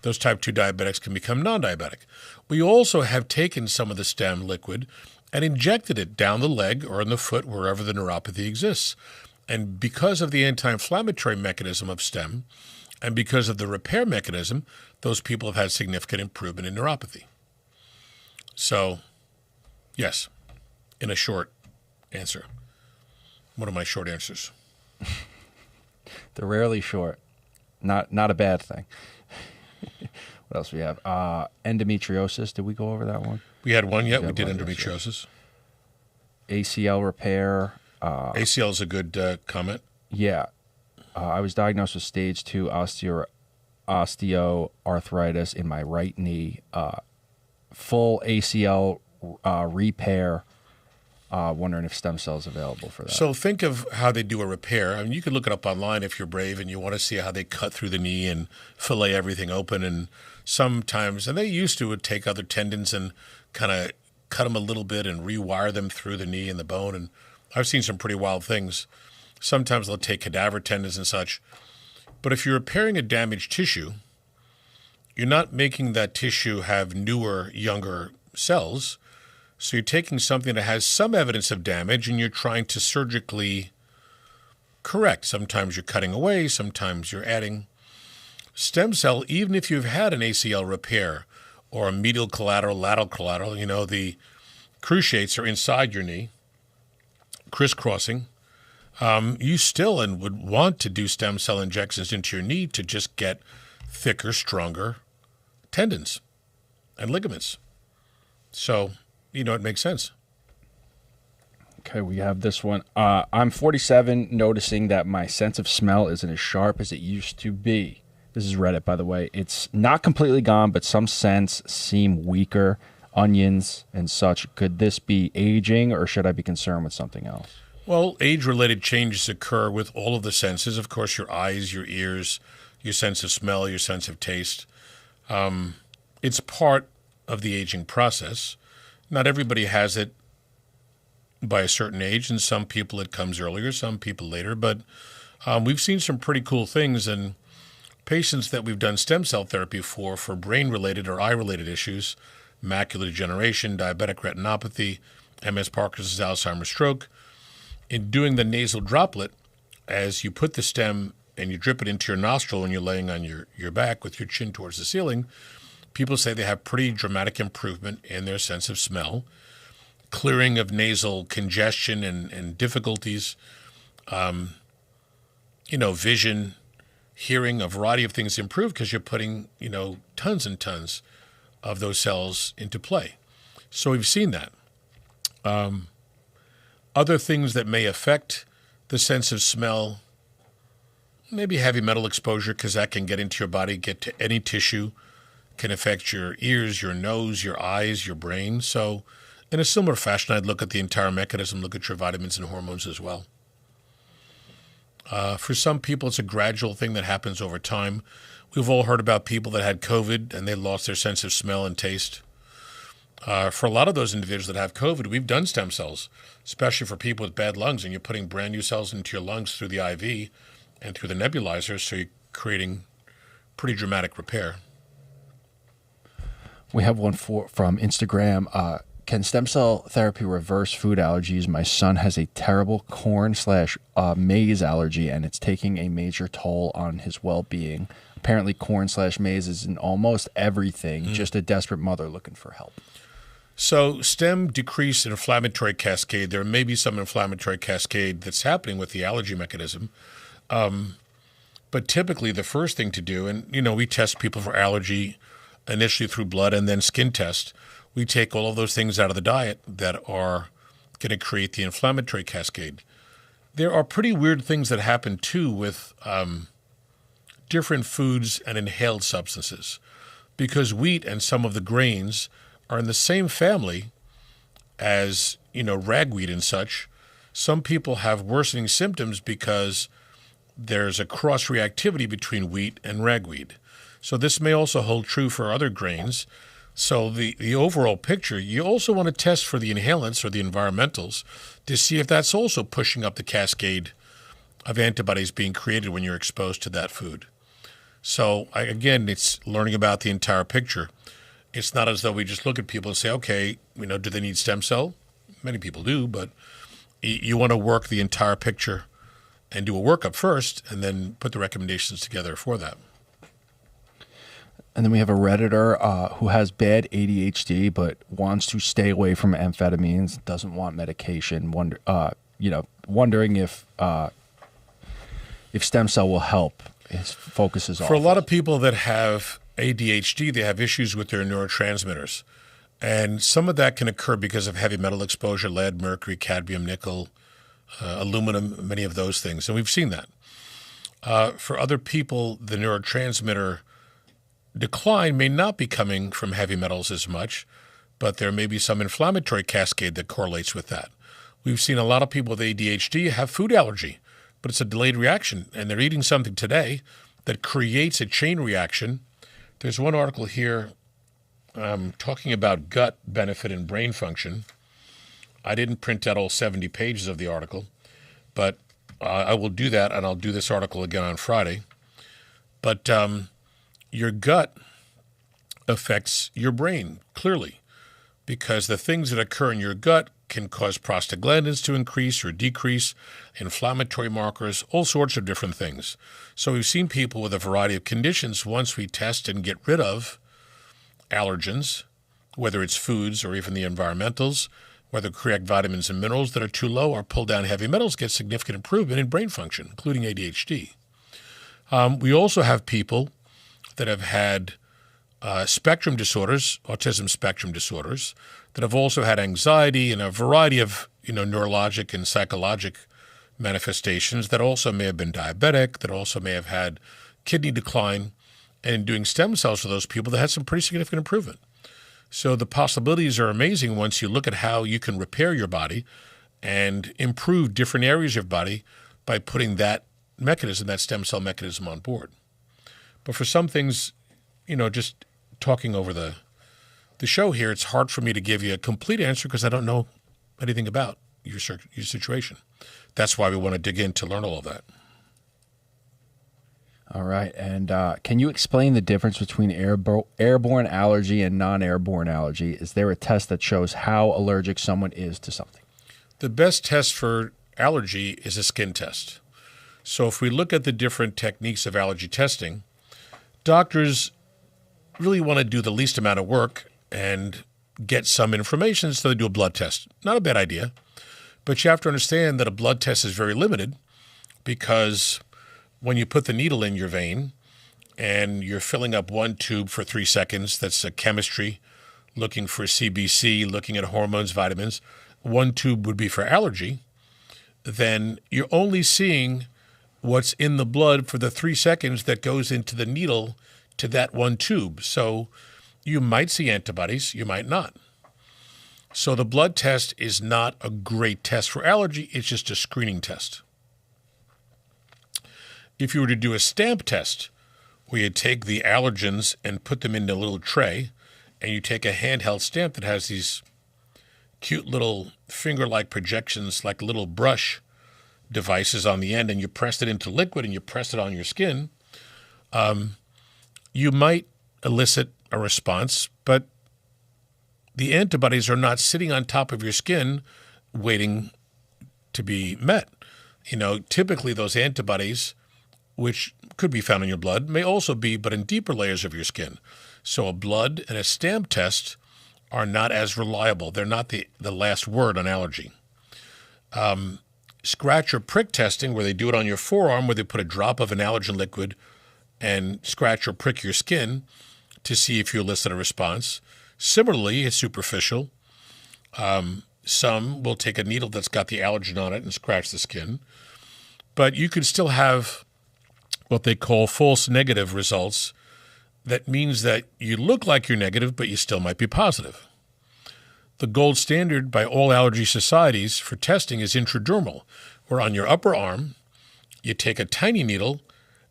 those type 2 diabetics can become non-diabetic. We also have taken some of the stem liquid and injected it down the leg or in the foot, wherever the neuropathy exists. And because of the anti-inflammatory mechanism of STEM, and because of the repair mechanism, those people have had significant improvement in neuropathy. So, yes, in a short answer. One of my short answers. They're rarely short. Not a bad thing. What else we have? Endometriosis. Did we go over that one? We had one yet. We did endometriosis. ACL repair. ACL is a good comment. Yeah. I was diagnosed with stage 2 osteoarthritis in my right knee. Full ACL repair. Wondering if stem cells available for that. So think of how they do a repair. I mean, you can look it up online if you're brave and you want to see how they cut through the knee and fillet everything open. And sometimes, and they used to would take other tendons and kind of cut them a little bit and rewire them through the knee and the bone. And I've seen some pretty wild things. Sometimes they'll take cadaver tendons and such. But if you're repairing a damaged tissue, you're not making that tissue have newer, younger cells. So you're taking something that has some evidence of damage and you're trying to surgically correct. Sometimes you're cutting away, sometimes you're adding. Stem cell, even if you've had an ACL repair or a medial collateral, lateral collateral, the cruciates are inside your knee, crisscrossing. You still would want to do stem cell injections into your knee to just get thicker, stronger tendons and ligaments. So, it makes sense. Okay, we have this one. I'm 47, noticing that my sense of smell isn't as sharp as it used to be. This is Reddit, by the way. It's not completely gone, but some scents seem weaker, onions and such. Could this be aging, or should I be concerned with something else? Well, age-related changes occur with all of the senses. Of course, your eyes, your ears, your sense of smell, your sense of taste. It's part of the aging process. Not everybody has it by a certain age, and some people it comes earlier, some people later. But we've seen some pretty cool things, and patients that we've done stem cell therapy for brain-related or eye-related issues, macular degeneration, diabetic retinopathy, MS, Parkinson's, Alzheimer's, stroke. In doing the nasal droplet, as you put the stem and you drip it into your nostril when you're laying on your back with your chin towards the ceiling, people say they have pretty dramatic improvement in their sense of smell, clearing of nasal congestion and difficulties, vision, hearing, a variety of things improve because you're putting, tons and tons of those cells into play. So we've seen that. Other things that may affect the sense of smell, maybe heavy metal exposure, because that can get into your body, get to any tissue, can affect your ears, your nose, your eyes, your brain. So in a similar fashion, I'd look at the entire mechanism, look at your vitamins and hormones as well. For some people, it's a gradual thing that happens over time. We've all heard about people that had COVID and they lost their sense of smell and taste. For a lot of those individuals that have COVID, we've done stem cells, especially for people with bad lungs, and you're putting brand new cells into your lungs through the IV and through the nebulizer, so you're creating pretty dramatic repair. We have one from Instagram. Can stem cell therapy reverse food allergies? My son has a terrible corn/maize allergy, and it's taking a major toll on his well-being. Apparently, corn/maize is in almost everything, just a desperate mother looking for help. So stem decrease inflammatory cascade. There may be some inflammatory cascade that's happening with the allergy mechanism. But typically the first thing to do, and we test people for allergy initially through blood and then skin test. We take all of those things out of the diet that are going to create the inflammatory cascade. There are pretty weird things that happen too with different foods and inhaled substances, because wheat and some of the grains are in the same family as, ragweed and such. Some people have worsening symptoms because there's a cross-reactivity between wheat and ragweed. So this may also hold true for other grains. So the overall picture, you also want to test for the inhalants or the environmentals to see if that's also pushing up the cascade of antibodies being created when you're exposed to that food. So again, it's learning about the entire picture. It's not as though we just look at people and say, okay, do they need stem cell? Many people do, but you want to work the entire picture and do a workup first and then put the recommendations together for that. And then we have a Redditor who has bad ADHD but wants to stay away from amphetamines, doesn't want medication, wondering if stem cell will help. His focus is For a lot of people that have ADHD, they have issues with their neurotransmitters. And some of that can occur because of heavy metal exposure, lead, mercury, cadmium, nickel, aluminum, many of those things. And we've seen that. For other people, the neurotransmitter decline may not be coming from heavy metals as much, but there may be some inflammatory cascade that correlates with that. We've seen a lot of people with ADHD have food allergy, but it's a delayed reaction, and they're eating something today that creates a chain reaction. There's one article here talking about gut benefit and brain function. I didn't print out all 70 pages of the article, but I will do that, and I'll do this article again on Friday. But your gut affects your brain, clearly, because the things that occur in your gut can cause prostaglandins to increase or decrease, inflammatory markers, all sorts of different things. So we've seen people with a variety of conditions, once we test and get rid of allergens, whether it's foods or even the environmentals, whether correct vitamins and minerals that are too low or pull down heavy metals, get significant improvement in brain function, including ADHD. We also have people that have had spectrum disorders, autism spectrum disorders, that have also had anxiety and a variety of neurologic and psychologic manifestations that also may have been diabetic, that also may have had kidney decline, and in doing stem cells for those people that had some pretty significant improvement. So the possibilities are amazing once you look at how you can repair your body and improve different areas of your body by putting that mechanism, that stem cell mechanism on board. But for some things, just talking over the show here, it's hard for me to give you a complete answer because I don't know anything about your situation. That's why we want to dig in to learn all of that. All right. And can you explain the difference between airborne allergy and non-airborne allergy? Is there a test that shows how allergic someone is to something? The best test for allergy is a skin test. So if we look at the different techniques of allergy testing, doctors really want to do the least amount of work and get some information, so they do a blood test. Not a bad idea, but you have to understand that a blood test is very limited because when you put the needle in your vein and you're filling up one tube for 3 seconds, that's a chemistry, looking for CBC, looking at hormones, vitamins, one tube would be for allergy, then you're only seeing what's in the blood for the 3 seconds that goes into the needle to that one tube. So you might see antibodies, you might not. So the blood test is not a great test for allergy, it's just a screening test. If you were to do a stamp test, where you take the allergens and put them into a little tray, and you take a handheld stamp that has these cute little finger-like projections, like little brush devices on the end, and you press it into liquid and you press it on your skin, you might elicit a response, but the antibodies are not sitting on top of your skin waiting to be met. Typically those antibodies, which could be found in your blood, may also be, but in deeper layers of your skin. So a blood and a stamp test are not as reliable. They're not the last word on allergy. Scratch or prick testing, where they do it on your forearm, where they put a drop of an allergen liquid and scratch or prick your skin to see if you elicit a response. Similarly, it's superficial. Some will take a needle that's got the allergen on it and scratch the skin. But you could still have what they call false negative results. That means that you look like you're negative, but you still might be positive. The gold standard by all allergy societies for testing is intradermal, where on your upper arm, you take a tiny needle,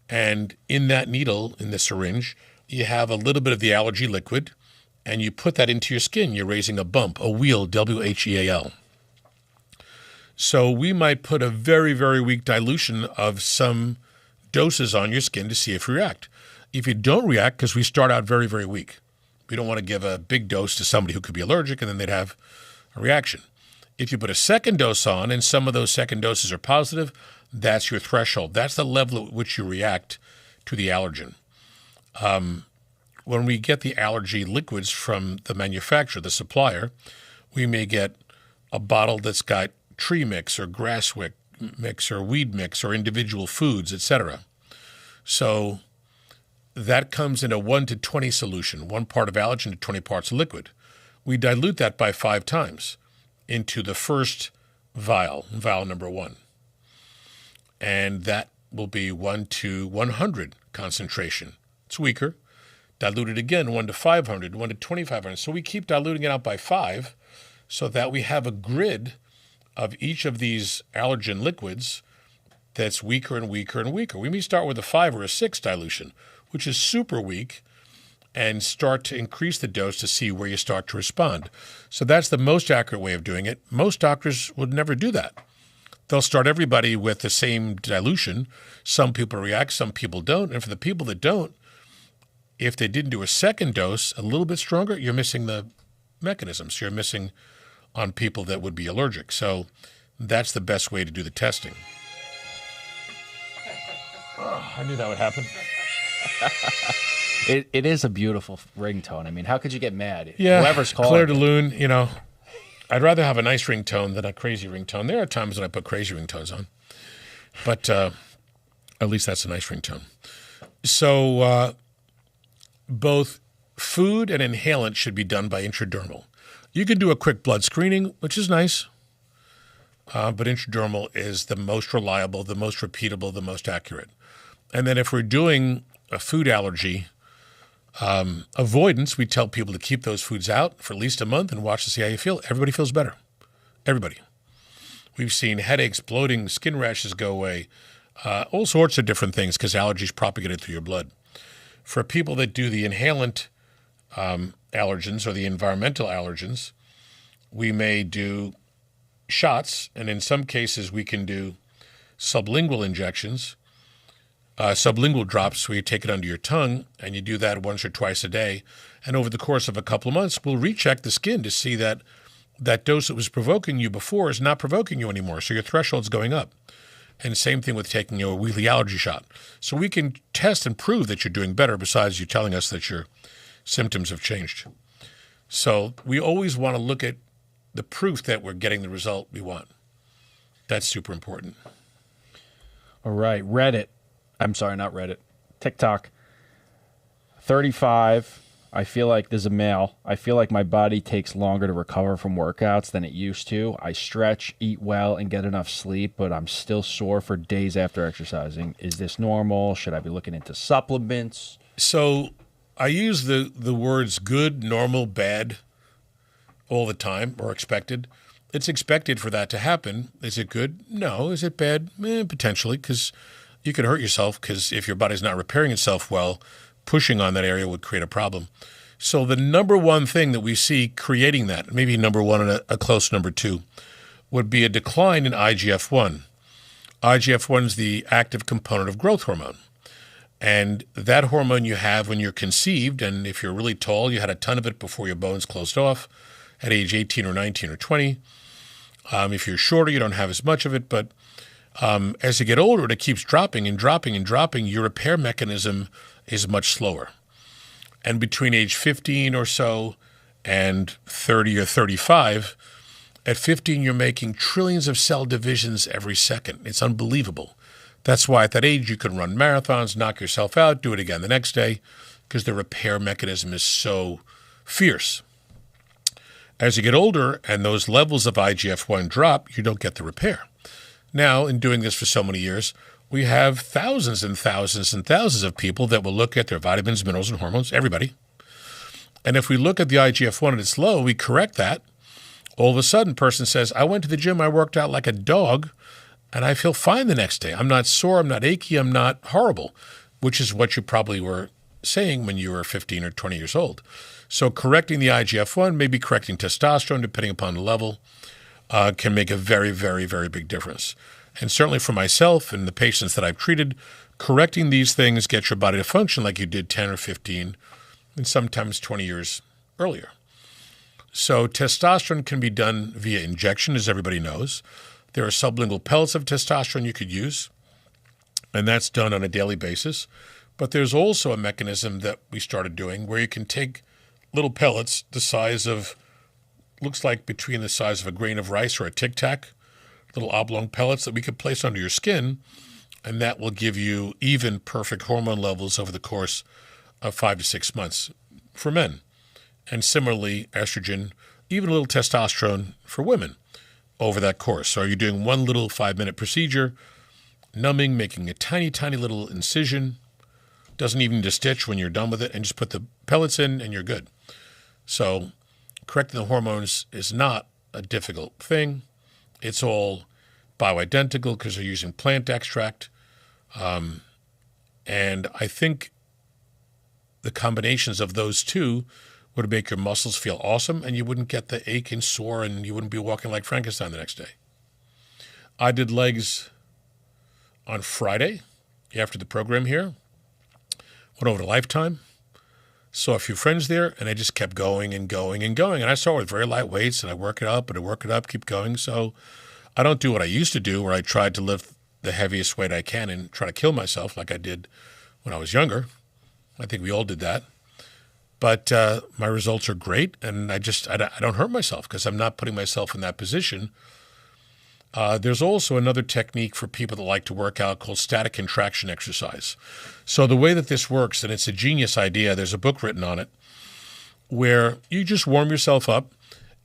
and in that needle, in the syringe, you have a little bit of the allergy liquid, and you put that into your skin. You're raising a bump, a wheal, W-H-E-A-L. So we might put a very, very weak dilution of some doses on your skin to see if you react. If you don't react, because we start out very, very weak, we don't want to give a big dose to somebody who could be allergic and then they'd have a reaction. If you put a second dose on and some of those second doses are positive, that's your threshold. That's the level at which you react to the allergen. When we get the allergy liquids from the manufacturer, the supplier, we may get a bottle that's got tree mix or grass mix or weed mix or individual foods, etc. So that comes in a 1 to 20 solution, 1 part of allergen to 20 parts of liquid. We dilute that by 5 times into the first vial number 1. And that will be 1 to 100 concentration. It's weaker. Diluted again, 1 to 500, 1 to 2,500. So we keep diluting it out by 5 so that we have a grid of each of these allergen liquids that's weaker and weaker and weaker. We may start with a 5 or a 6 dilution, which is super weak, and start to increase the dose to see where you start to respond. So that's the most accurate way of doing it. Most doctors would never do that. They'll start everybody with the same dilution. Some people react, some people don't. And for the people that don't, if they didn't do a second dose a little bit stronger, you're missing the mechanisms. You're missing on people that would be allergic. So that's the best way to do the testing. Oh, I knew that would happen. It is a beautiful ringtone. I mean, how could you get mad? Yeah, Whoever's calling Claire de Lune, you know, I'd rather have a nice ringtone than a crazy ringtone. There are times when I put crazy ringtones on, but at least that's a nice ringtone. So both food and inhalant should be done by intradermal. You can do a quick blood screening, which is nice, but intradermal is the most reliable, the most repeatable, the most accurate. And then if we're doing a food allergy avoidance, we tell people to keep those foods out for at least a month and watch to see how you feel. Everybody feels better. Everybody. We've seen headaches, bloating, skin rashes go away, all sorts of different things because allergies propagated through your blood. For people that do the inhalant allergens or the environmental allergens, we may do shots, and in some cases we can do sublingual injections, sublingual drops where you take it under your tongue, and you do that once or twice a day. And over the course of a couple of months, we'll recheck the skin to see that that dose that was provoking you before is not provoking you anymore, so your threshold's going up. And same thing with taking a weekly allergy shot. So we can test and prove that you're doing better besides you telling us that your symptoms have changed. So we always want to look at the proof that we're getting the result we want. That's super important. All right. Reddit. I'm sorry, not Reddit. TikTok. 35. I feel like there's a male. I feel like my body takes longer to recover from workouts than it used to. I stretch, eat well, and get enough sleep, but I'm still sore for days after exercising. Is this normal? Should I be looking into supplements? So I use the words good, normal, bad all the time, or expected. It's expected for that to happen. Is it good? No. Is it bad? Potentially, because you could hurt yourself because if your body's not repairing itself well, pushing on that area would create a problem. So the number one thing that we see creating that, maybe number one and a close number two, would be a decline in IGF-1. IGF-1 is the active component of growth hormone. And that hormone you have when you're conceived, and if you're really tall, you had a ton of it before your bones closed off at age 18 or 19 or 20. If you're shorter, you don't have as much of it, but as you get older, it keeps dropping and dropping and dropping. Your repair mechanism is much slower. And between age 15 or so and 30 or 35, at 15, you're making trillions of cell divisions every second. It's unbelievable. That's why at that age, you can run marathons, knock yourself out, do it again the next day, because the repair mechanism is so fierce. As you get older and those levels of IGF-1 drop, you don't get the repair. Now, in doing this for so many years, we have thousands and thousands and thousands of people that will look at their vitamins, minerals, and hormones, everybody. And if we look at the IGF-1 and it's low, we correct that. All of a sudden, a person says, I went to the gym, I worked out like a dog, and I feel fine the next day. I'm not sore, I'm not achy, I'm not horrible, which is what you probably were saying when you were 15 or 20 years old. So correcting the IGF-1, maybe correcting testosterone, depending upon the level, can make a very, very, very big difference. And certainly for myself and the patients that I've treated, correcting these things gets your body to function like you did 10 or 15 and sometimes 20 years earlier. So testosterone can be done via injection, as everybody knows. There are sublingual pellets of testosterone you could use, and that's done on a daily basis. But there's also a mechanism that we started doing where you can take little pellets the size of, looks like between the size of a grain of rice or a Tic Tac, little oblong pellets that we could place under your skin, and that will give you even perfect hormone levels over the course of 5 to 6 months for men. And similarly, estrogen, even a little testosterone for women over that course. So you're doing one little 5-minute procedure, numbing, making a tiny, tiny little incision, doesn't even need a stitch when you're done with it, and just put the pellets in and you're good. So correcting the hormones is not a difficult thing. It's all bioidentical because they're using plant extract. And I think the combinations of those two would make your muscles feel awesome, and you wouldn't get the ache and sore, and you wouldn't be walking like Frankenstein the next day. I did legs on Friday after the program here. Went over to Lifetime. Saw a few friends there, and I just kept going and going and going. And I started with very light weights, and I work it up and I work it up, keep going. So I don't do what I used to do, where I tried to lift the heaviest weight I can and try to kill myself like I did when I was younger. I think we all did that. But my results are great, and I don't hurt myself because I'm not putting myself in that position. There's also another technique for people that like to work out called static contraction exercise. So the way that this works, and it's a genius idea, there's a book written on it, where you just warm yourself up,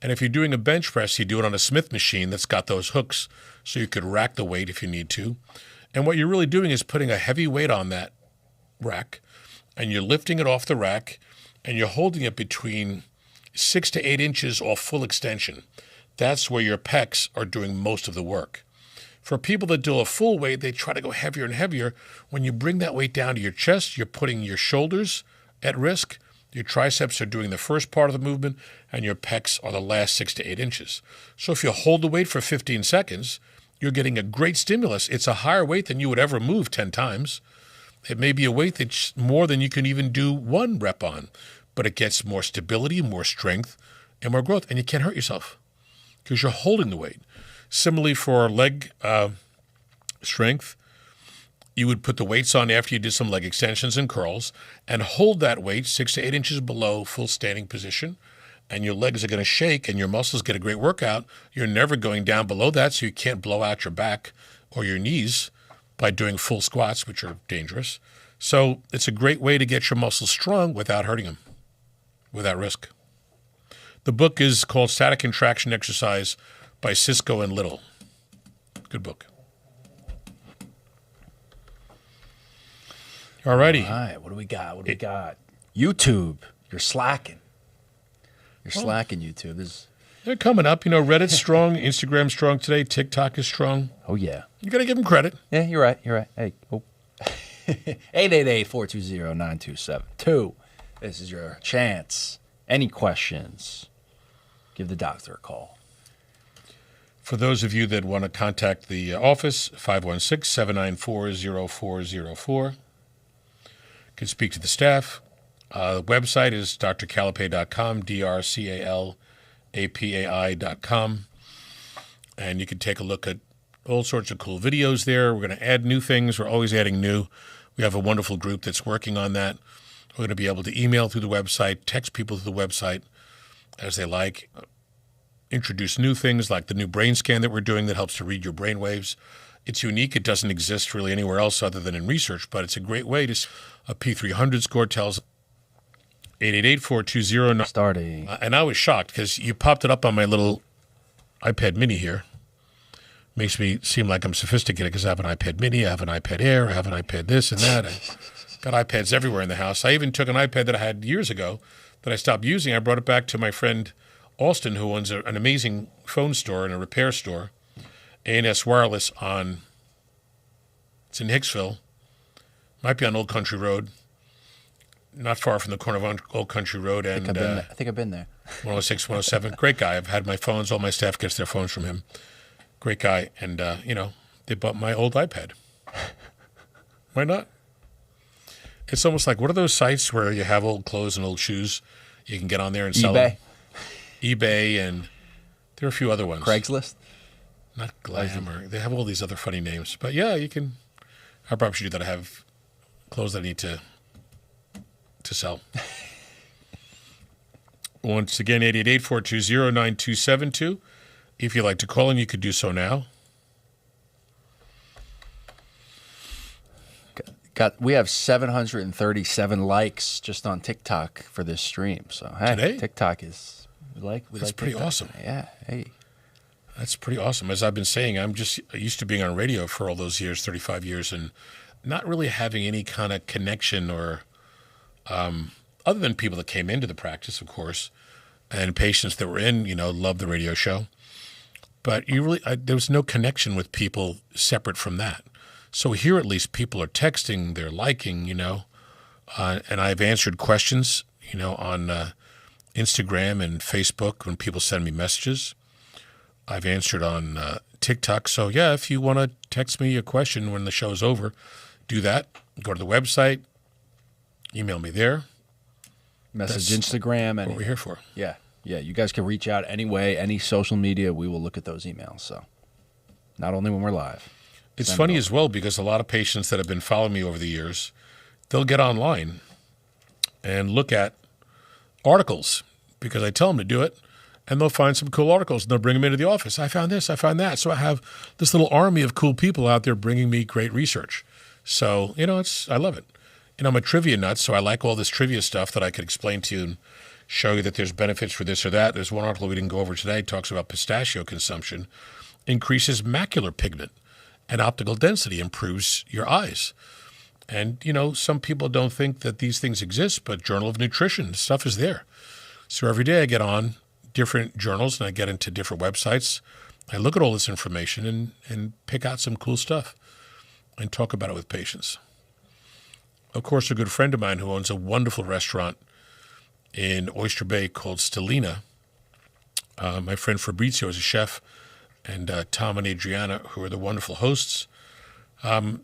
and if you're doing a bench press, you do it on a Smith machine that's got those hooks so you could rack the weight if you need to. And what you're really doing is putting a heavy weight on that rack, and you're lifting it off the rack, and you're holding it between 6 to 8 inches off full extension. That's where your pecs are doing most of the work. For people that do a full weight, they try to go heavier and heavier. When you bring that weight down to your chest, you're putting your shoulders at risk. Your triceps are doing the first part of the movement, and your pecs are the last 6 to 8 inches. So if you hold the weight for 15 seconds, you're getting a great stimulus. It's a higher weight than you would ever move 10 times. It may be a weight that's more than you can even do 1 rep on, but it gets more stability, more strength, and more growth, and you can't hurt yourself because you're holding the weight. Similarly, for leg strength, you would put the weights on after you did some leg extensions and curls and hold that weight 6 to 8 inches below full standing position, and your legs are going to shake and your muscles get a great workout. You're never going down below that, so you can't blow out your back or your knees by doing full squats, which are dangerous. So it's a great way to get your muscles strong without hurting them, without risk. The book is called Static Contraction Exercise by Cisco and Little. Good book. All righty. All right, what do we got? YouTube. You're slacking. Slacking, YouTube. They're coming up. Reddit's strong, Instagram's strong today, TikTok is strong. Oh, yeah. You got to give them credit. Yeah, you're right. Hey, 888-420-9272. This is your chance. Any questions? Give the doctor a call. For those of you that want to contact the office, 516-794-0404. You can speak to the staff. The website is drcalapai.com, drcalapai.com. And you can take a look at all sorts of cool videos there. We're going to add new things. We're always adding new. We have a wonderful group that's working on that. We're going to be able to email through the website, text people through the website as they like, introduce new things like the new brain scan that we're doing that helps to read your brain waves. It's unique. It doesn't exist really anywhere else other than in research, but it's a great way to a P300 score tells 888-420. Starting. And I was shocked because you popped it up on my little iPad mini here. Makes me seem like I'm sophisticated because I have an iPad mini, I have an iPad Air, I have an iPad this and that. I got iPads everywhere in the house. I even took an iPad that I had years ago that I stopped using. I brought it back to my friend Austin, who owns an amazing phone store and a repair store, A&S Wireless it's in Hicksville. Might be on Old Country Road. Not far from the corner of Old Country Road and I think I've been there. 106, 107. Great guy. I've had my phones. All my staff gets their phones from him. Great guy. And, they bought my old iPad. Why not? It's almost like, what are those sites where you have old clothes and old shoes? You can get on there and sell them? eBay, and there are a few other ones. Craigslist? Not Glamour. They have all these other funny names. But yeah, you can. I probably should do that. I have clothes that I need to sell. Once again, 888-420-9272. If you'd like to call in, you could do so now. We have 737 likes just on TikTok for this stream. So hey, today? TikTok is That's pretty TikTok. awesome. Yeah. Hey. That's pretty awesome. As I've been saying, I'm just used to being on radio for all those years, 35 years, and not really having any kind of connection or other than people that came into the practice, of course, and patients that were in, loved the radio show. But there was no connection with people separate from that. So here, at least, people are texting, they're liking, and I've answered questions, on Instagram and Facebook when people send me messages. I've answered on TikTok. So, yeah, if you want to text me a question when the show's over, do that. Go to the website, email me there. Message Instagram. What we're here for. Yeah. Yeah, you guys can reach out any way, any social media. We will look at those emails. So not only when we're live. It's funny as well because a lot of patients that have been following me over the years, they'll get online and look at articles because I tell them to do it, and they'll find some cool articles and they'll bring them into the office. I found this, I found that. So I have this little army of cool people out there bringing me great research. So, I love it. I'm a trivia nut, so I like all this trivia stuff that I could explain to you and show you that there's benefits for this or that. There's one article we didn't go over today. It talks about pistachio consumption increases macular pigment and optical density, improves your eyes. And, some people don't think that these things exist, but Journal of Nutrition stuff is there. So every day I get on different journals and I get into different websites. I look at all this information and pick out some cool stuff and talk about it with patients. Of course, a good friend of mine who owns a wonderful restaurant in Oyster Bay called Stellina. My friend Fabrizio is a chef, and Tom and Adriana, who are the wonderful hosts.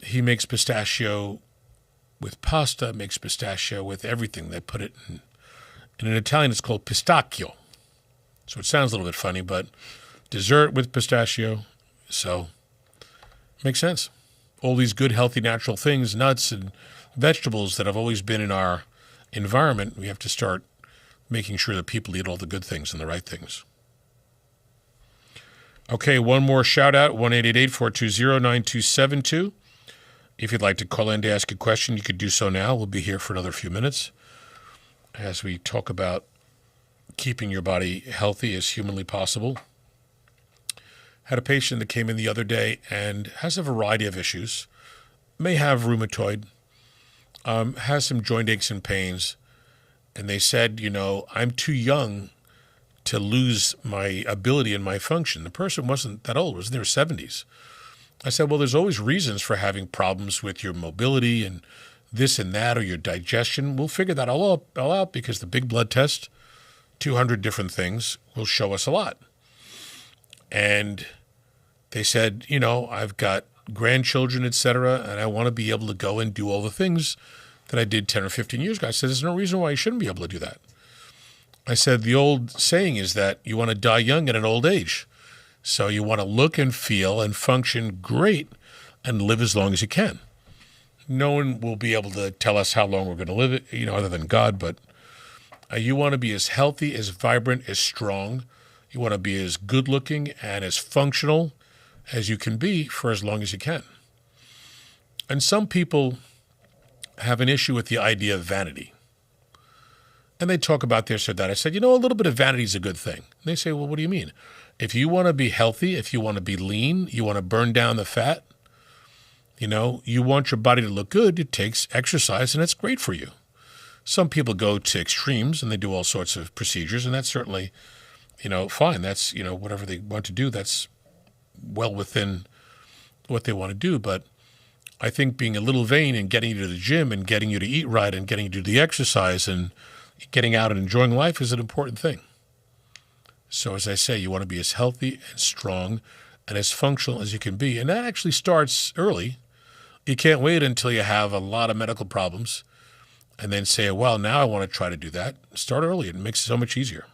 He makes pistachio with pasta, makes pistachio with everything. They put it in Italian, it's called pistacchio. So it sounds a little bit funny, but dessert with pistachio. So makes sense. All these good, healthy, natural things, nuts and vegetables that have always been in our environment, we have to start making sure that people eat all the good things and the right things. Okay, one more shout out, 1-888-420-9272. If you'd like to call in to ask a question, you could do so now. We'll be here for another few minutes as we talk about keeping your body healthy as humanly possible. Had a patient that came in the other day and has a variety of issues, may have rheumatoid, has some joint aches and pains, and they said, I'm too young to lose my ability and my function. The person wasn't that old, was in their 70s. I said, well, there's always reasons for having problems with your mobility and this and that, or your digestion. We'll figure that all out because the big blood test, 200 different things, will show us a lot. And they said, I've got grandchildren, et cetera, and I want to be able to go and do all the things that I did 10 or 15 years ago. I said, there's no reason why you shouldn't be able to do that. I said, the old saying is that you want to die young at an old age. So you want to look and feel and function great and live as long as you can. No one will be able to tell us how long we're going to live, other than God, but you want to be as healthy, as vibrant, as strong. You want to be as good looking and as functional as you can be for as long as you can. And some people have an issue with the idea of vanity. And they talk about this or that. I said, a little bit of vanity is a good thing. And they say, well, what do you mean? If you want to be healthy, if you want to be lean, you want to burn down the fat, you want your body to look good, it takes exercise, and it's great for you. Some people go to extremes, and they do all sorts of procedures, and that's certainly, fine. That's, whatever they want to do, that's well within what they want to do. But I think being a little vain and getting you to the gym and getting you to eat right and getting you to do the exercise and getting out and enjoying life is an important thing. So as I say, you want to be as healthy and strong and as functional as you can be. And that actually starts early. You can't wait until you have a lot of medical problems and then say, well, now I want to try to do that. Start early. It makes it so much easier.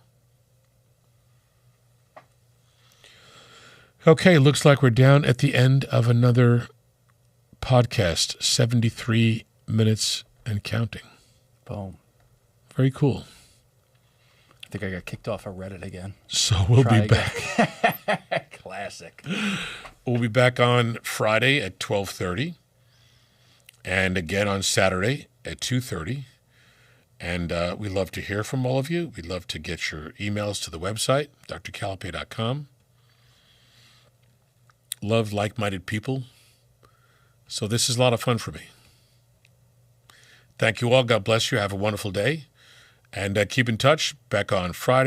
Okay, looks like we're down at the end of another podcast, 73 minutes and counting. Boom. Very cool. I think I got kicked off of Reddit again. So we'll Try be back. Classic. We'll be back on Friday at 12:30 and again on Saturday at 2:30. And we love to hear from all of you. We'd love to get your emails to the website, drcalapai.com. Love like-minded people. So this is a lot of fun for me. Thank you all. God bless you. Have a wonderful day. And keep in touch. Back on Friday.